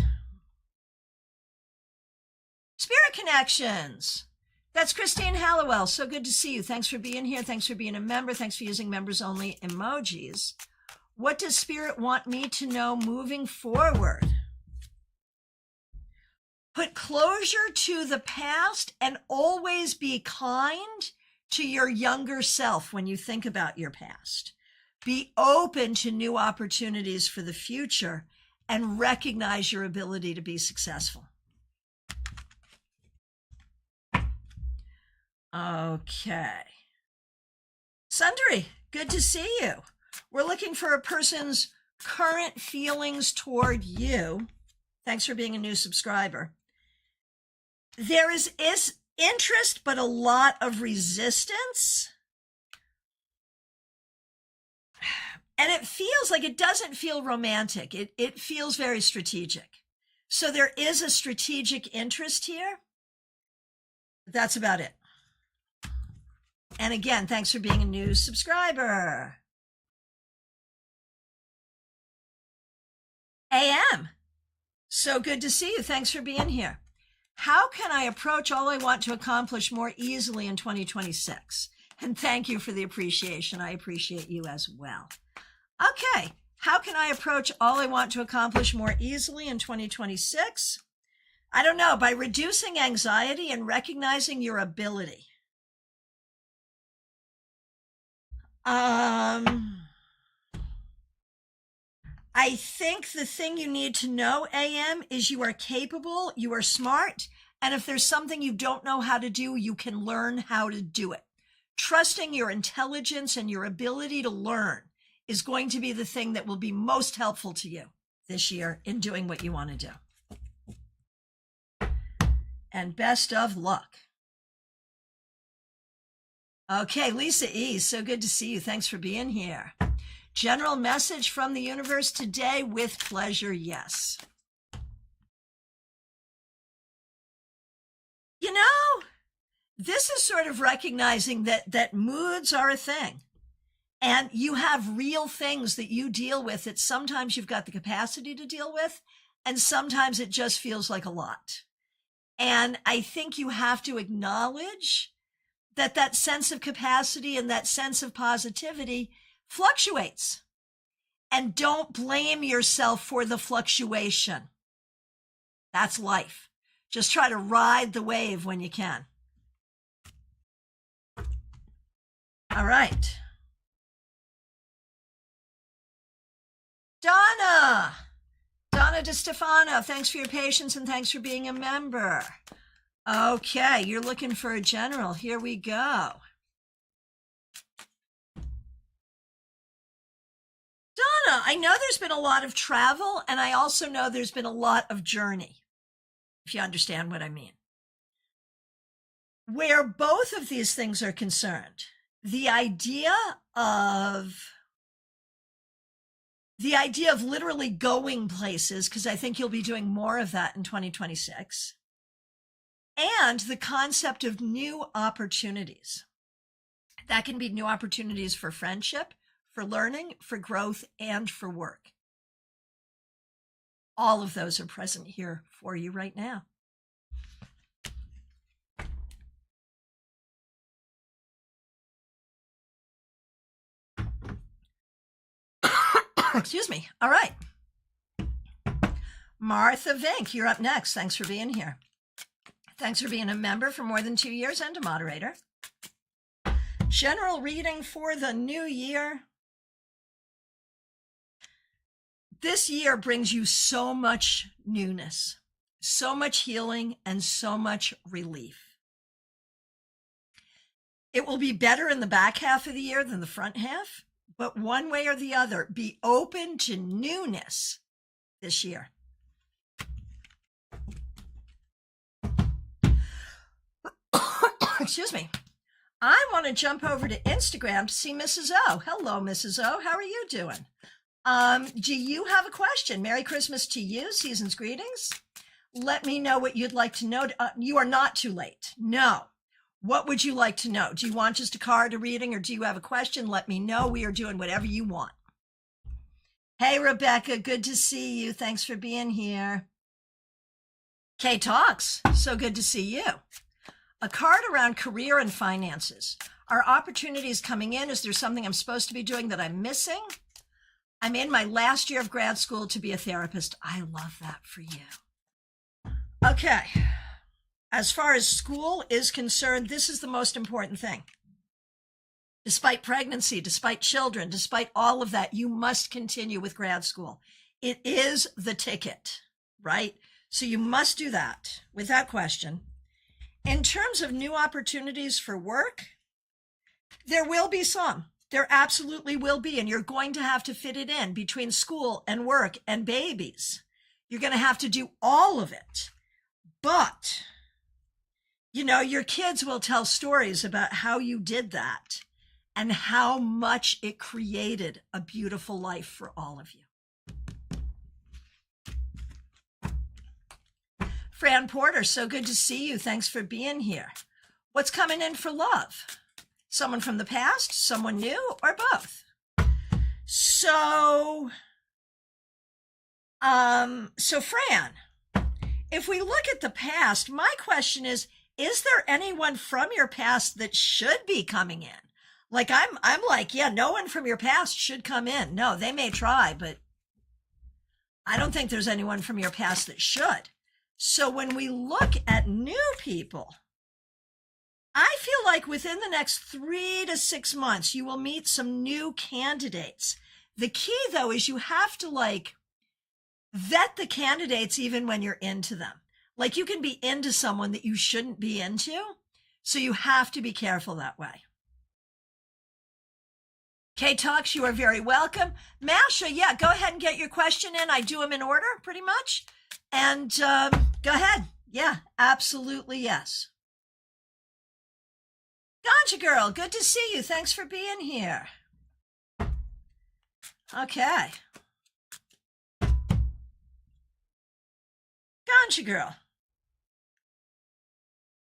Spirit Connections. That's Christine Hallowell. So good to see you. Thanks for being here. Thanks for being a member. Thanks for using members only emojis. What does Spirit want me to know moving forward? Put closure to the past and always be kind to your younger self when you think about your past. Be open to new opportunities for the future and recognize your ability to be successful. Okay. Sundari, good to see you. We're looking for a person's current feelings toward you. Thanks for being a new subscriber. There is interest, but a lot of resistance. And it feels like it doesn't feel romantic. It feels very strategic. So there is a strategic interest here. That's about it. And again, thanks for being a new subscriber. AM, so good to see you. Thanks for being here. How can I approach all I want to accomplish more easily in 2026? And thank you for the appreciation. I appreciate you as well. Okay, how can I approach all I want to accomplish more easily in 2026? I don't know, by reducing anxiety and recognizing your ability. I think the thing you need to know, AM, is you are capable, you are smart, and if there's something you don't know how to do, you can learn how to do it. Trusting your intelligence and your ability to learn is going to be the thing that will be most helpful to you this year in doing what you want to do. And best of luck. Okay, Lisa E., so good to see you. Thanks for being here. General message from the universe today: with pleasure, yes. You know, this is sort of recognizing that moods are a thing. And you have real things that you deal with that sometimes you've got the capacity to deal with, and sometimes it just feels like a lot. And I think you have to acknowledge that sense of capacity and that sense of positivity fluctuates. And don't blame yourself for the fluctuation. That's life. Just try to ride the wave when you can. All right. Donna DeStefano, thanks for your patience and thanks for being a member. Okay, you're looking for a general. Here we go. Donna, I know there's been a lot of travel, and I also know there's been a lot of journey, if you understand what I mean. Where both of these things are concerned, the idea of literally going places, because I think you'll be doing more of that in 2026, and the concept of new opportunities. That can be new opportunities for friendship, for learning, for growth, and for work. All of those are present here for you right now. Excuse me. All right. Martha Vink, you're up next. Thanks for being here. Thanks for being a member for more than 2 years and a moderator. General reading for the new year. This year brings you so much newness, so much healing, and so much relief. It will be better in the back half of the year than the front half, but one way or the other, be open to newness this year. Excuse me. I want to jump over to Instagram to see Mrs. O. Hello, Mrs. O. How are you doing? Do you have a question? Merry Christmas to you. Season's greetings. Let me know what you'd like to know. You are not too late. No. What would you like to know? Do you want just a card, a reading, or do you have a question? Let me know. We are doing whatever you want. Hey, Rebecca. Good to see you. Thanks for being here. Kay Talks. So good to see you. A card around career and finances. Are opportunities coming in? Is there something I'm supposed to be doing that I'm missing? I'm in my last year of grad school to be a therapist. I love that for you. Okay. As far as school is concerned, this is the most important thing. Despite pregnancy, despite children, despite all of that, you must continue with grad school. It is the ticket, right? So you must do that without question. In terms of new opportunities for work, there will be some. There absolutely will be, and you're going to have to fit it in between school and work and babies. You're going to have to do all of it. But, you know, your kids will tell stories about how you did that and how much it created a beautiful life for all of you. Fran Porter, so good to see you. Thanks for being here. What's coming in for love? Someone from the past, someone new, or both? So Fran, if we look at the past, my question is there anyone from your past that should be coming in? Like I'm like, yeah, no one from your past should come in. No, they may try, but I don't think there's anyone from your past that should. So when we look at new people, I feel like within the next 3 to 6 months, you will meet some new candidates. The key, though, is you have to vet the candidates even when you're into them. Like you can be into someone that you shouldn't be into. So you have to be careful that way. Kay Talks, you are very welcome. Masha, yeah, go ahead and get your question in. I do them in order pretty much. And go ahead. Yeah, absolutely yes. Ganja Girl, good to see you. Thanks for being here. Okay. Ganja Girl.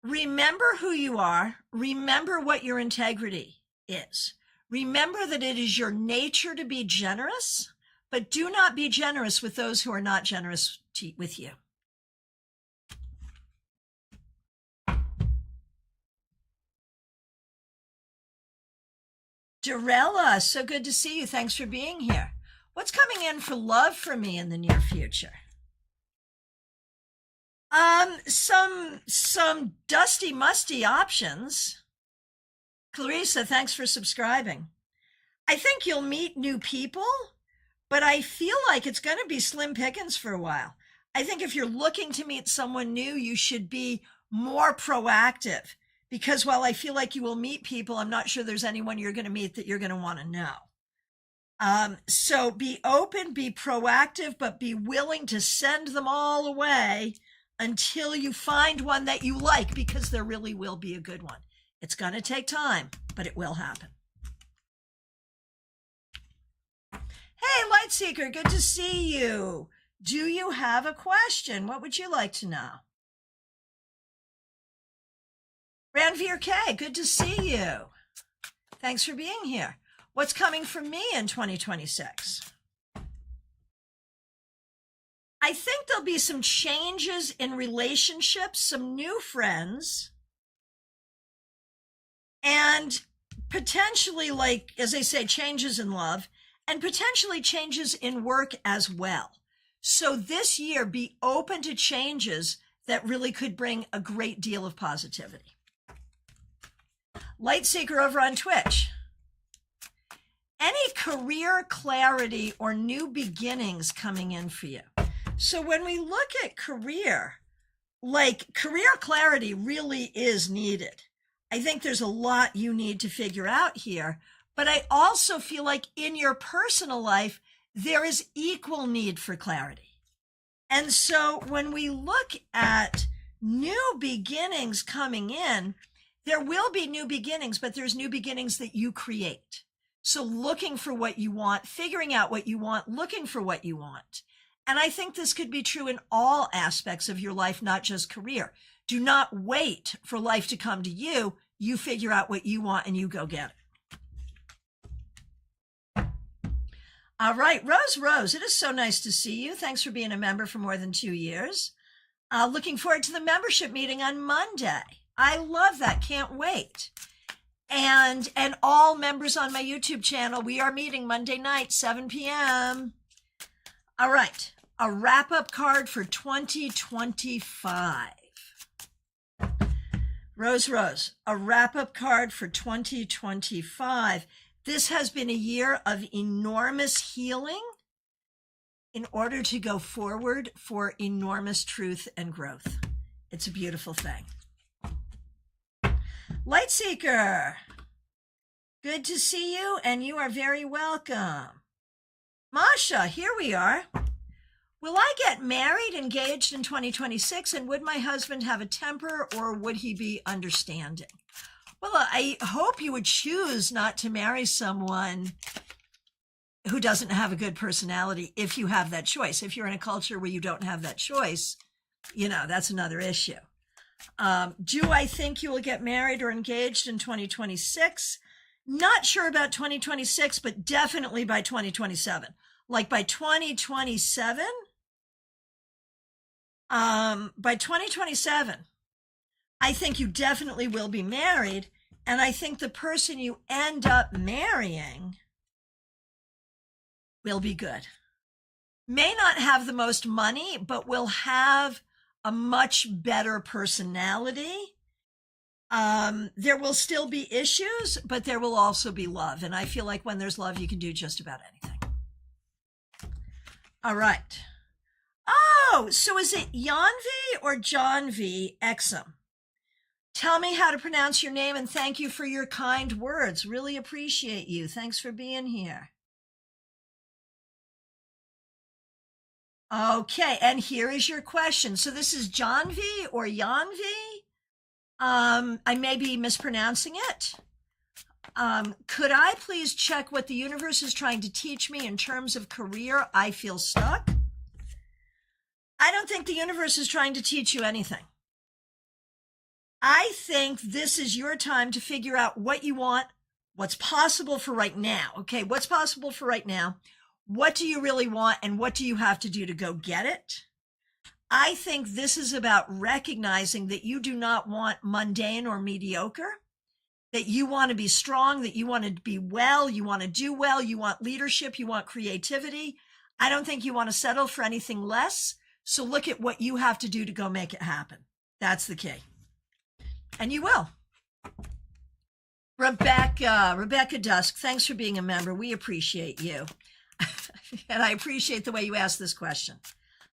Remember who you are. Remember what your integrity is. Remember that it is your nature to be generous, but do not be generous with those who are not generous with you. Dorella, so good to see you. Thanks for being here. What's coming in for love for me in the near future? Some dusty, musty options. Clarissa, thanks for subscribing. I think you'll meet new people, but I feel like it's going to be slim pickings for a while. I think if you're looking to meet someone new, you should be more proactive, because while I feel like you will meet people, I'm not sure there's anyone you're going to meet that you're going to want to know. So be open, be proactive, but be willing to send them all away until you find one that you like, because there really will be a good one. It's going to take time, but it will happen. Hey, Lightseeker, good to see you. Do you have a question? What would you like to know? Ranveer K, good to see you. Thanks for being here. What's coming for me in 2026? I think there'll be some changes in relationships, some new friends, and potentially, like, as they say, changes in love, and potentially changes in work as well. So this year, be open to changes that really could bring a great deal of positivity. Lightseeker over on Twitch. Any career clarity or new beginnings coming in for you? So when we look at career, like, career clarity really is needed. I think there's a lot you need to figure out here, but I also feel like in your personal life, there is equal need for clarity. And so when we look at new beginnings coming in, there will be new beginnings, but there's new beginnings that you create. So looking for what you want, figuring out what you want, looking for what you want. And I think this could be true in all aspects of your life, not just career. Do not wait for life to come to you. You figure out what you want and you go get it. All right, Rose, it is so nice to see you. Thanks for being a member for more than 2 years. Looking forward to the membership meeting on Monday. I love that. Can't wait. And all members on my YouTube channel, we are meeting Monday night, 7 p.m. All right, a wrap-up card for 2025. Rose, a wrap-up card for 2025. This has been a year of enormous healing in order to go forward for enormous truth and growth. It's a beautiful thing. Lightseeker, good to see you, and you are very welcome. Masha, here we are. Will I get married, engaged in 2026, and would my husband have a temper, or would he be understanding? Well, I hope you would choose not to marry someone who doesn't have a good personality if you have that choice. If you're in a culture where you don't have that choice, that's another issue. Do I think you will get married or engaged in 2026? Not sure about 2026, but definitely by 2027. Like by 2027, I think you definitely will be married. And I think the person you end up marrying will be good. May not have the most money, but will have a much better personality. There will still be issues, but there will also be love. And I feel like when there's love, you can do just about anything. All right. Oh, so is it Janvi or John V. Exum? Tell me how to pronounce your name, and thank you for your kind words. Really appreciate you. Thanks for being here. Okay, and here is your question. So this is John V or Jan V. I may be mispronouncing it. Could I please check what the universe is trying to teach me in terms of career? I feel stuck. I don't think the universe is trying to teach you anything. I think this is your time to figure out what you want, what's possible for right now. Okay, what's possible for right now? What do you really want, and what do you have to do to go get it? I think this is about recognizing that you do not want mundane or mediocre, that you want to be strong, that you want to be well, you want to do well, you want leadership, you want creativity. I don't think you want to settle for anything less. So look at what you have to do to go make it happen. That's the key. And you will. Rebecca Dusk, thanks for being a member. We appreciate you. And I appreciate the way you asked this question.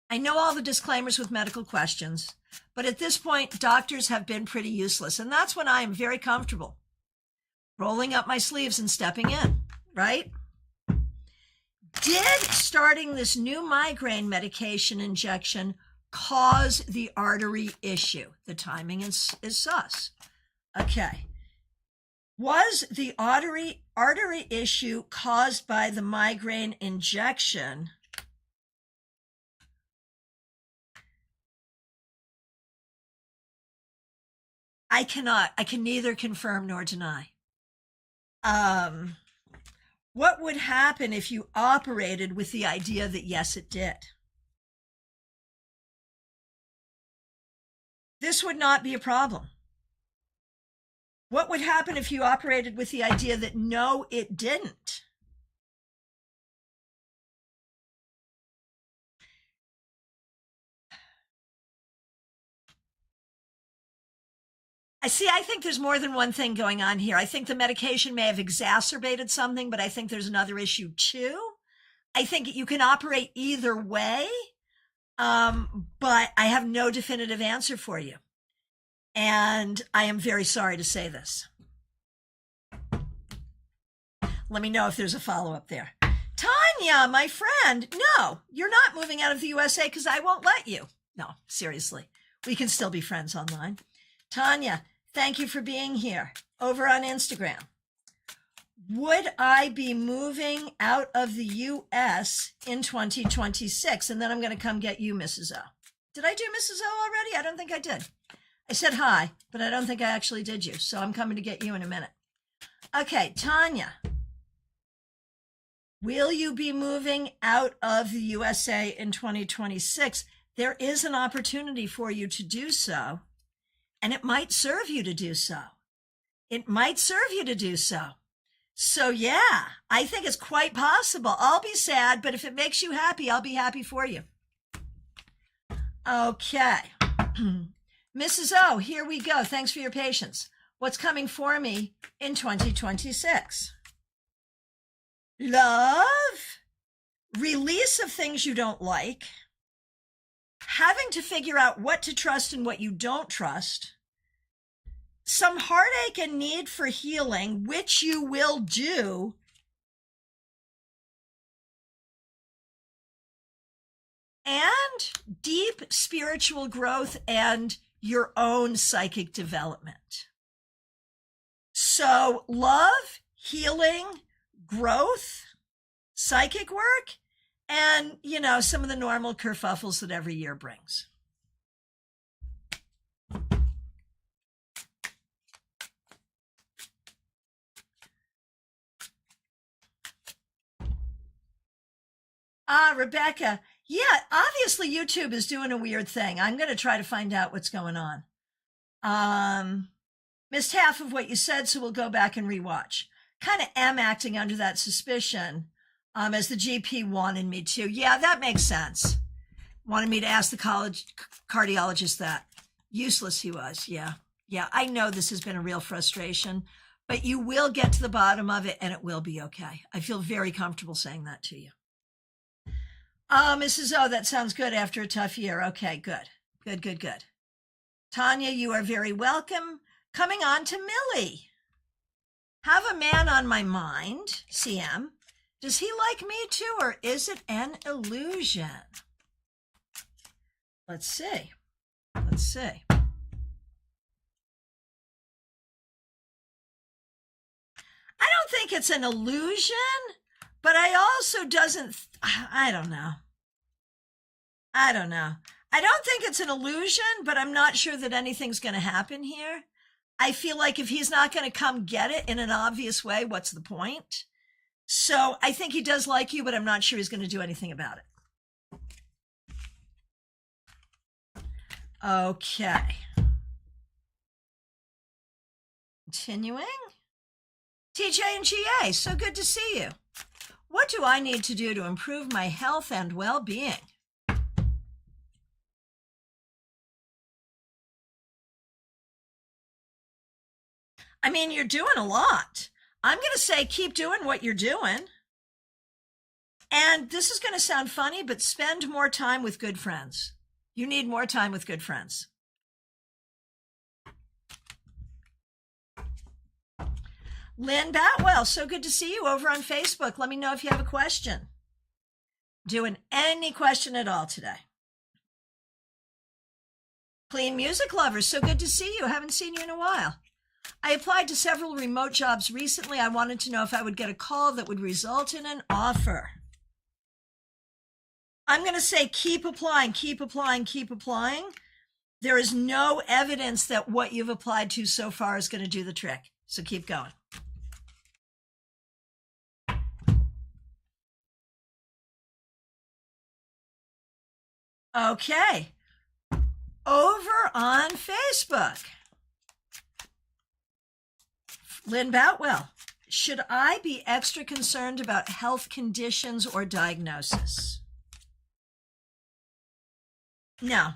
I know all the disclaimers with medical questions, but at this point, doctors have been pretty useless. And that's when I am very comfortable rolling up my sleeves and stepping in, right? Did starting this new migraine medication injection cause the artery issue? The timing is sus. Okay. Was the artery issue caused by the migraine injection? I can neither confirm nor deny. What would happen if you operated with the idea that yes, it did? This would not be a problem. What would happen if you operated with the idea that no, it didn't? I think there's more than one thing going on here. I think the medication may have exacerbated something, but I think there's another issue too. I think you can operate either way, but I have no definitive answer for you. And I am very sorry to say this. Let me know if there's a follow-up there. Tanya, my friend, no, you're not moving out of the USA because I won't let you. No, seriously. We can still be friends online. Tanya, thank you for being here over on Instagram. Would I be moving out of the US in 2026? And then I'm going to come get you, Mrs. O. Did I do Mrs. O already? I don't think I did. I said hi, but I don't think I actually did you. So I'm coming to get you in a minute. Okay, Tanya. Will you be moving out of the USA in 2026? There is an opportunity for you to do so. And it might serve you to do so. It might serve you to do so. So yeah, I think it's quite possible. I'll be sad, but if it makes you happy, I'll be happy for you. Okay. Mrs. O, here we go. Thanks for your patience. What's coming for me in 2026? Love, release of things you don't like, having to figure out what to trust and what you don't trust, some heartache and need for healing, which you will do, and deep spiritual growth and your own psychic development. So love, healing, growth, psychic work, and, some of the normal kerfuffles that every year brings. Rebecca. Yeah, obviously YouTube is doing a weird thing. I'm going to try to find out what's going on. Missed half of what you said, so we'll go back and rewatch. Kind of am acting under that suspicion, as the GP wanted me to. Yeah, that makes sense. Wanted me to ask the cardiologist that. Useless he was, yeah. Yeah, I know this has been a real frustration, but you will get to the bottom of it and it will be okay. I feel very comfortable saying that to you. Mrs. O, that sounds good after a tough year. Okay, good. Good. Tanya, you are very welcome. Coming on to Millie. Have a man on my mind, CM. Does he like me too, or is it an illusion? Let's see. I don't think it's an illusion, but I also I don't know. I I don't think it's an illusion, but I'm not sure that anything's going to happen here. I feel like if he's not going to come get it in an obvious way, what's the point? So I think he does like you, but I'm not sure he's going to do anything about it. Okay. Continuing. TJ and GA, so good to see you. What do I need to do to improve my health and well-being? I mean, you're doing a lot. I'm going to say keep doing what you're doing. And this is going to sound funny, but spend more time with good friends. You need more time with good friends. Lynn Batwell, so good to see you over on Facebook. Let me know if you have a question. Doing any question at all today. Clean Music Lovers, so good to see you. Haven't seen you in a while. I applied to several remote jobs recently. I wanted to know if I would get a call that would result in an offer. I'm going to say keep applying, keep applying, keep applying. There is no evidence that what you've applied to so far is going to do the trick. So keep going. Okay. Over on Facebook. Lynn Boutwell, should I be extra concerned about health conditions or diagnosis? No.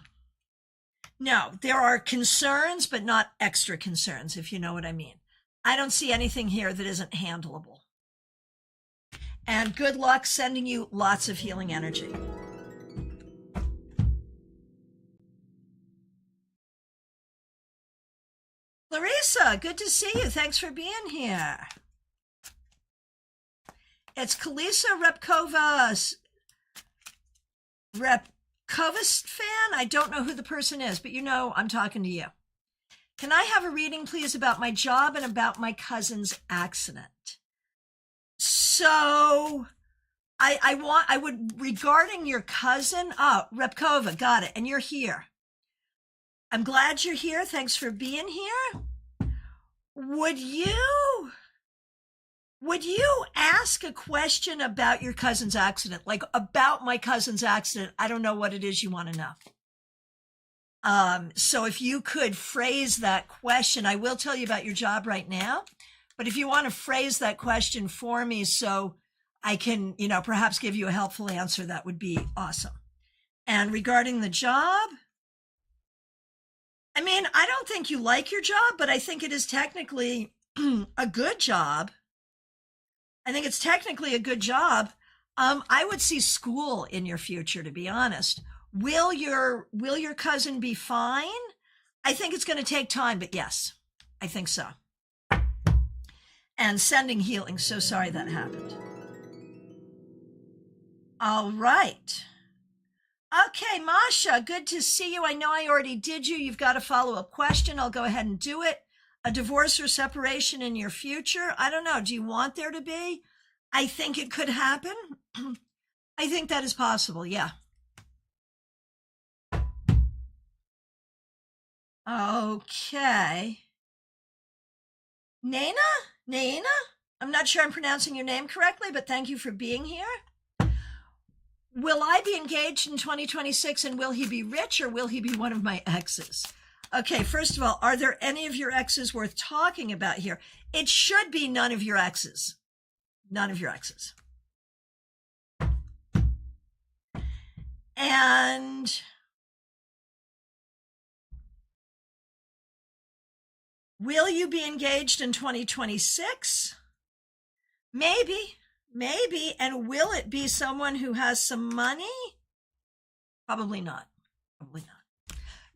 No, there are concerns, but not extra concerns, if you know what I mean. I don't see anything here that isn't handleable. And good luck, sending you lots of healing energy. Larissa, good to see you. Thanks for being here. It's Kalisa Repkovas fan. I don't know who the person is, but you know I'm talking to you. Can I have a reading, please, about my job and about my cousin's accident? So I would, regarding your cousin, Repkova, got it, and you're here. I'm glad you're here. Thanks for being here. Would you ask a question about your cousin's accident? Like, about my cousin's accident, I don't know what it is you want to know. So if you could phrase that question, I will tell you about your job right now, but if you want to phrase that question for me so I can, perhaps give you a helpful answer, that would be awesome. And regarding the job, I mean, I don't think you like your job, but I think it is technically a good job. I think it's technically a good job. I would see school in your future, to be honest. Will your cousin be fine? I think it's going to take time, but yes, I think so. And sending healing. So sorry that happened. All right. Okay, Masha, good to see you. I know I already did you. You've got a follow-up question. I'll go ahead and do it. A divorce or separation in your future? I don't know. Do you want there to be? I think it could happen. I think that is possible, yeah. Okay. Naina? I'm not sure I'm pronouncing your name correctly, but thank you for being here. Will I be engaged in 2026, and will he be rich, or will he be one of my exes? Okay, first of all, are there any of your exes worth talking about here? It should be none of your exes. None of your exes. And will you be engaged in 2026? Maybe. And will it be someone who has some money? Probably not.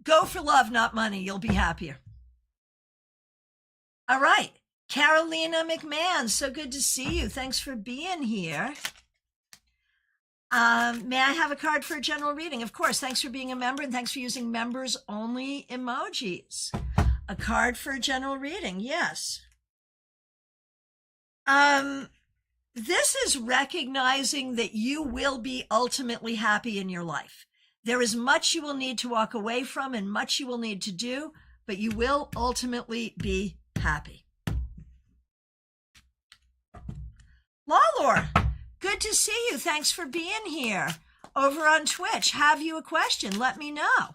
Go for love, not money. You'll be happier. All right. Carolina McMahon, so good to see you. Thanks for being here. May I have a card for a general reading? Of course. Thanks for being a member, and thanks for using members only emojis. A card for a general reading, yes. This is recognizing that you will be ultimately happy in your life. There is much you will need to walk away from and much you will need to do, but you will ultimately be happy. Lalor, good to see you. Thanks for being here over on Twitch. Have you a question? Let me know.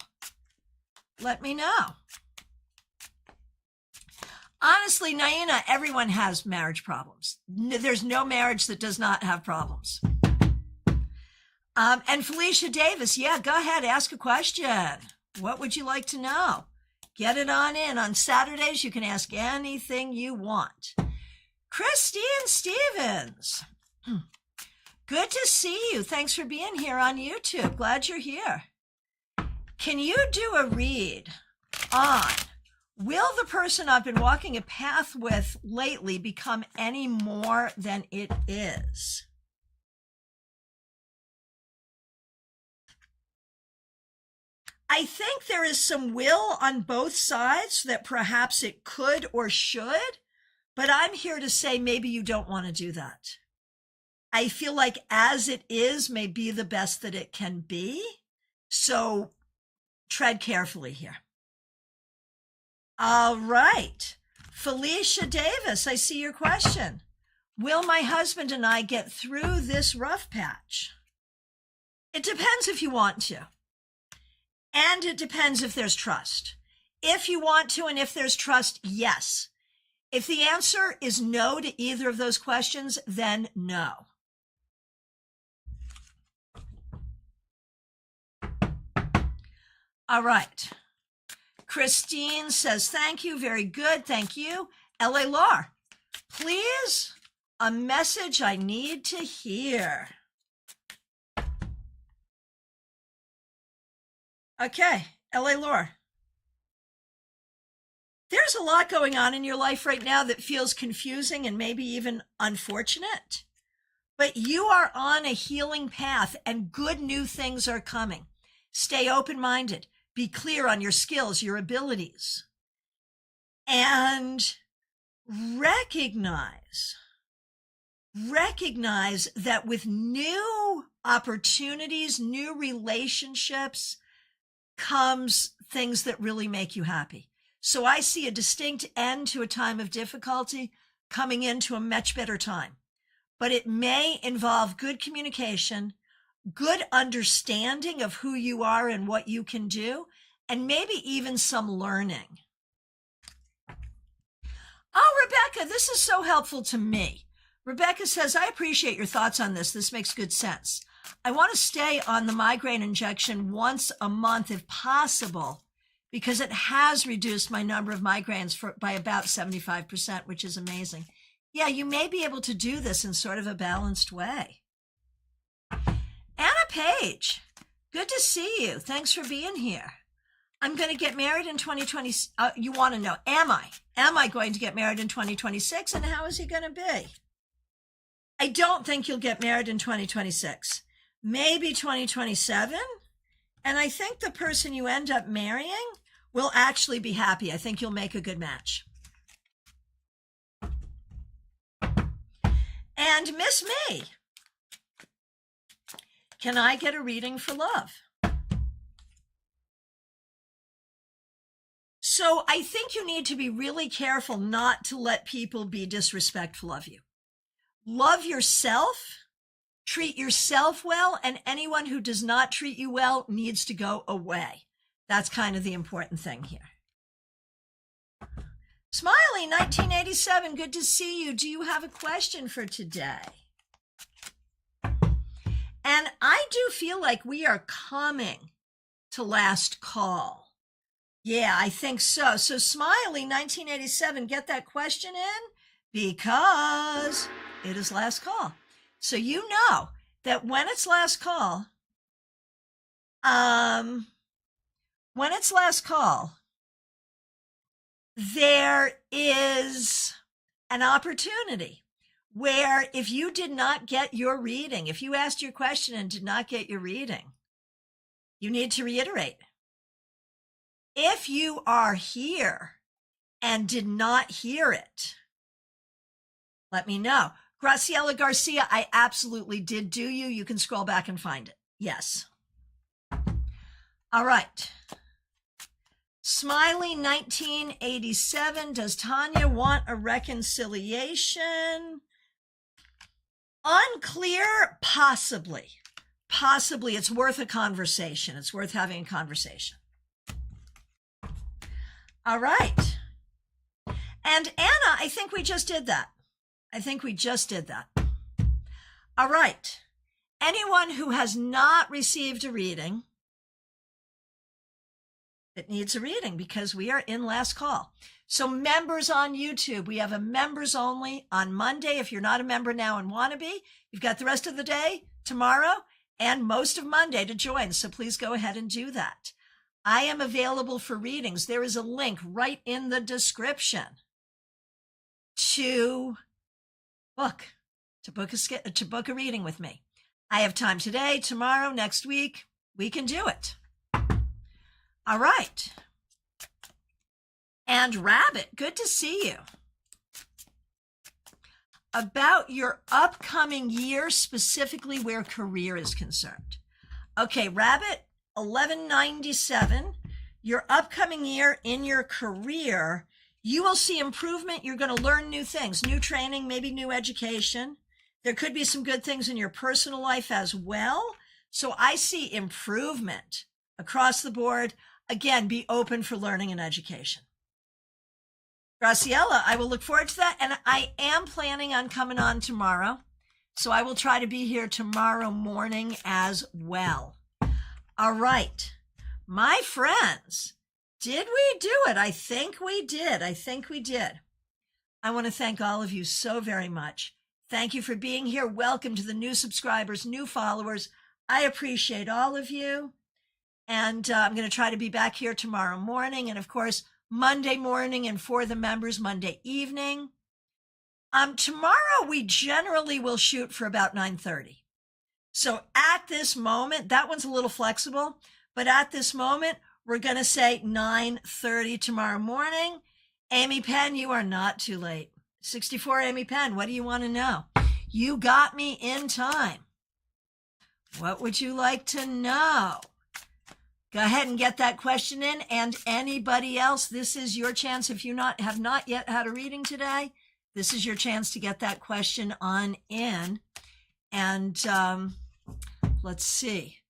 Let me know. Honestly, Naina, everyone has marriage problems. There's no marriage that does not have problems. And Felicia Davis, yeah, go ahead, ask a question. What would you like to know? Get it on in. On Saturdays, you can ask anything you want. Christine Stevens, good to see you. Thanks for being here on YouTube. Glad you're here. Can you do a read on, will the person I've been walking a path with lately become any more than it is? I think there is some will on both sides that perhaps it could or should, but I'm here to say maybe you don't want to do that. I feel like as it is may be the best that it can be, so tread carefully here. All right. Felicia Davis, I see your question. Will my husband and I get through this rough patch? It depends if you want to. And it depends if there's trust. If you want to and if there's trust, yes. If the answer is no to either of those questions, then no. All right. Christine says, thank you. Very good. Thank you. L.A. Lar, please, a message I need to hear. Okay, L.A. Lar. There's a lot going on in your life right now that feels confusing and maybe even unfortunate. But you are on a healing path and good new things are coming. Stay open-minded. Be clear on your skills, your abilities. And recognize that with new opportunities, new relationships, comes things that really make you happy. So I see a distinct end to a time of difficulty coming into a much better time. But it may involve good communication, good understanding of who you are and what you can do, and maybe even some learning. Oh, Rebecca, this is so helpful to me. Rebecca says, I appreciate your thoughts on this. This makes good sense. I want to stay on the migraine injection once a month if possible, because it has reduced my number of migraines by about 75%, which is amazing. Yeah, you may be able to do this in sort of a balanced way. Anna Page, good to see you. Thanks for being here. I'm going to get married in 2020. You want to know, am I going to get married in 2026? And how is he going to be? I don't think you'll get married in 2026. Maybe 2027. And I think the person you end up marrying will actually be happy. I think you'll make a good match. And Miss Me, can I get a reading for love? So I think you need to be really careful not to let people be disrespectful of you. Love yourself, treat yourself well, and anyone who does not treat you well needs to go away. That's kind of the important thing here. Smiley, 1987, good to see you. Do you have a question for today? And I do feel like we are coming to last call. Yeah, I think so. So Smiley, 1987, get that question in because it is last call. So you know that when it's last call, there is an opportunity where if you did not get your reading, if you asked your question and did not get your reading, you need to reiterate. If you are here and did not hear it, let me know. Graciela Garcia, I absolutely did do you. You can scroll back and find it. Yes. All right. Smiley 1987. Does Tanya want a reconciliation? Unclear, possibly. Possibly. It's worth a conversation. It's worth having a conversation. All right. And Anna, I think we just did that. All right. Anyone who has not received a reading, it needs a reading because we are in last call. So members on YouTube, we have a members only on Monday. If you're not a member now and want to be, you've got the rest of the day, tomorrow, and most of Monday to join. So please go ahead and do that. I am available for readings. There is a link right in the description to book a reading with me. I have time today, tomorrow, next week. We can do it. All right. And Rabbit, good to see you. About your upcoming year, specifically where career is concerned. Okay, Rabbit, 1197, your upcoming year in your career, you will see improvement. You're going to learn new things, new training, maybe new education. There could be some good things in your personal life as well. So I see improvement across the board. Again, be open for learning and education. Graciela, I will look forward to that. And I am planning on coming on tomorrow. So I will try to be here tomorrow morning as well. All right. My friends, did we do it? I think we did. I want to thank all of you so very much. Thank you for being here. Welcome to the new subscribers, new followers. I appreciate all of you. And I'm going to try to be back here tomorrow morning. And of course, Monday morning, and for the members, Monday evening. Tomorrow, we generally will shoot for about 9:30. So at this moment, that one's a little flexible, but at this moment, we're going to say 9:30 tomorrow morning. Amy Penn, you are not too late. 64 Amy Penn, what do you want to know? You got me in time. What would you like to know? Go ahead and get that question in. And anybody else, this is your chance. If you have not yet had a reading today, this is your chance to get that question on in. And let's see.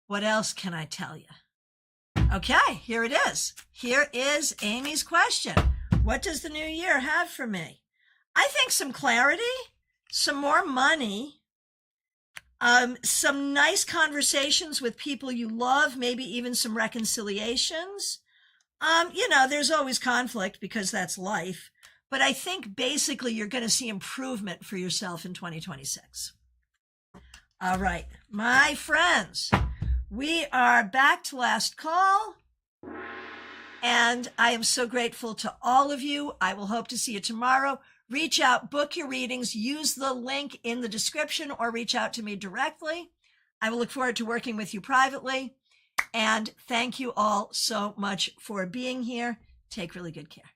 What else can I tell you? Okay, here it is. Here is Amy's question. What does the new year have for me? I think some clarity, some more money, some nice conversations with people you love, maybe even some reconciliations. There's always conflict because that's life. But I think basically you're going to see improvement for yourself in 2026. All right, my friends, we are back to last call. And I am so grateful to all of you. I will hope to see you tomorrow. Reach out, book your readings, use the link in the description or reach out to me directly. I will look forward to working with you privately. And thank you all so much for being here. Take really good care.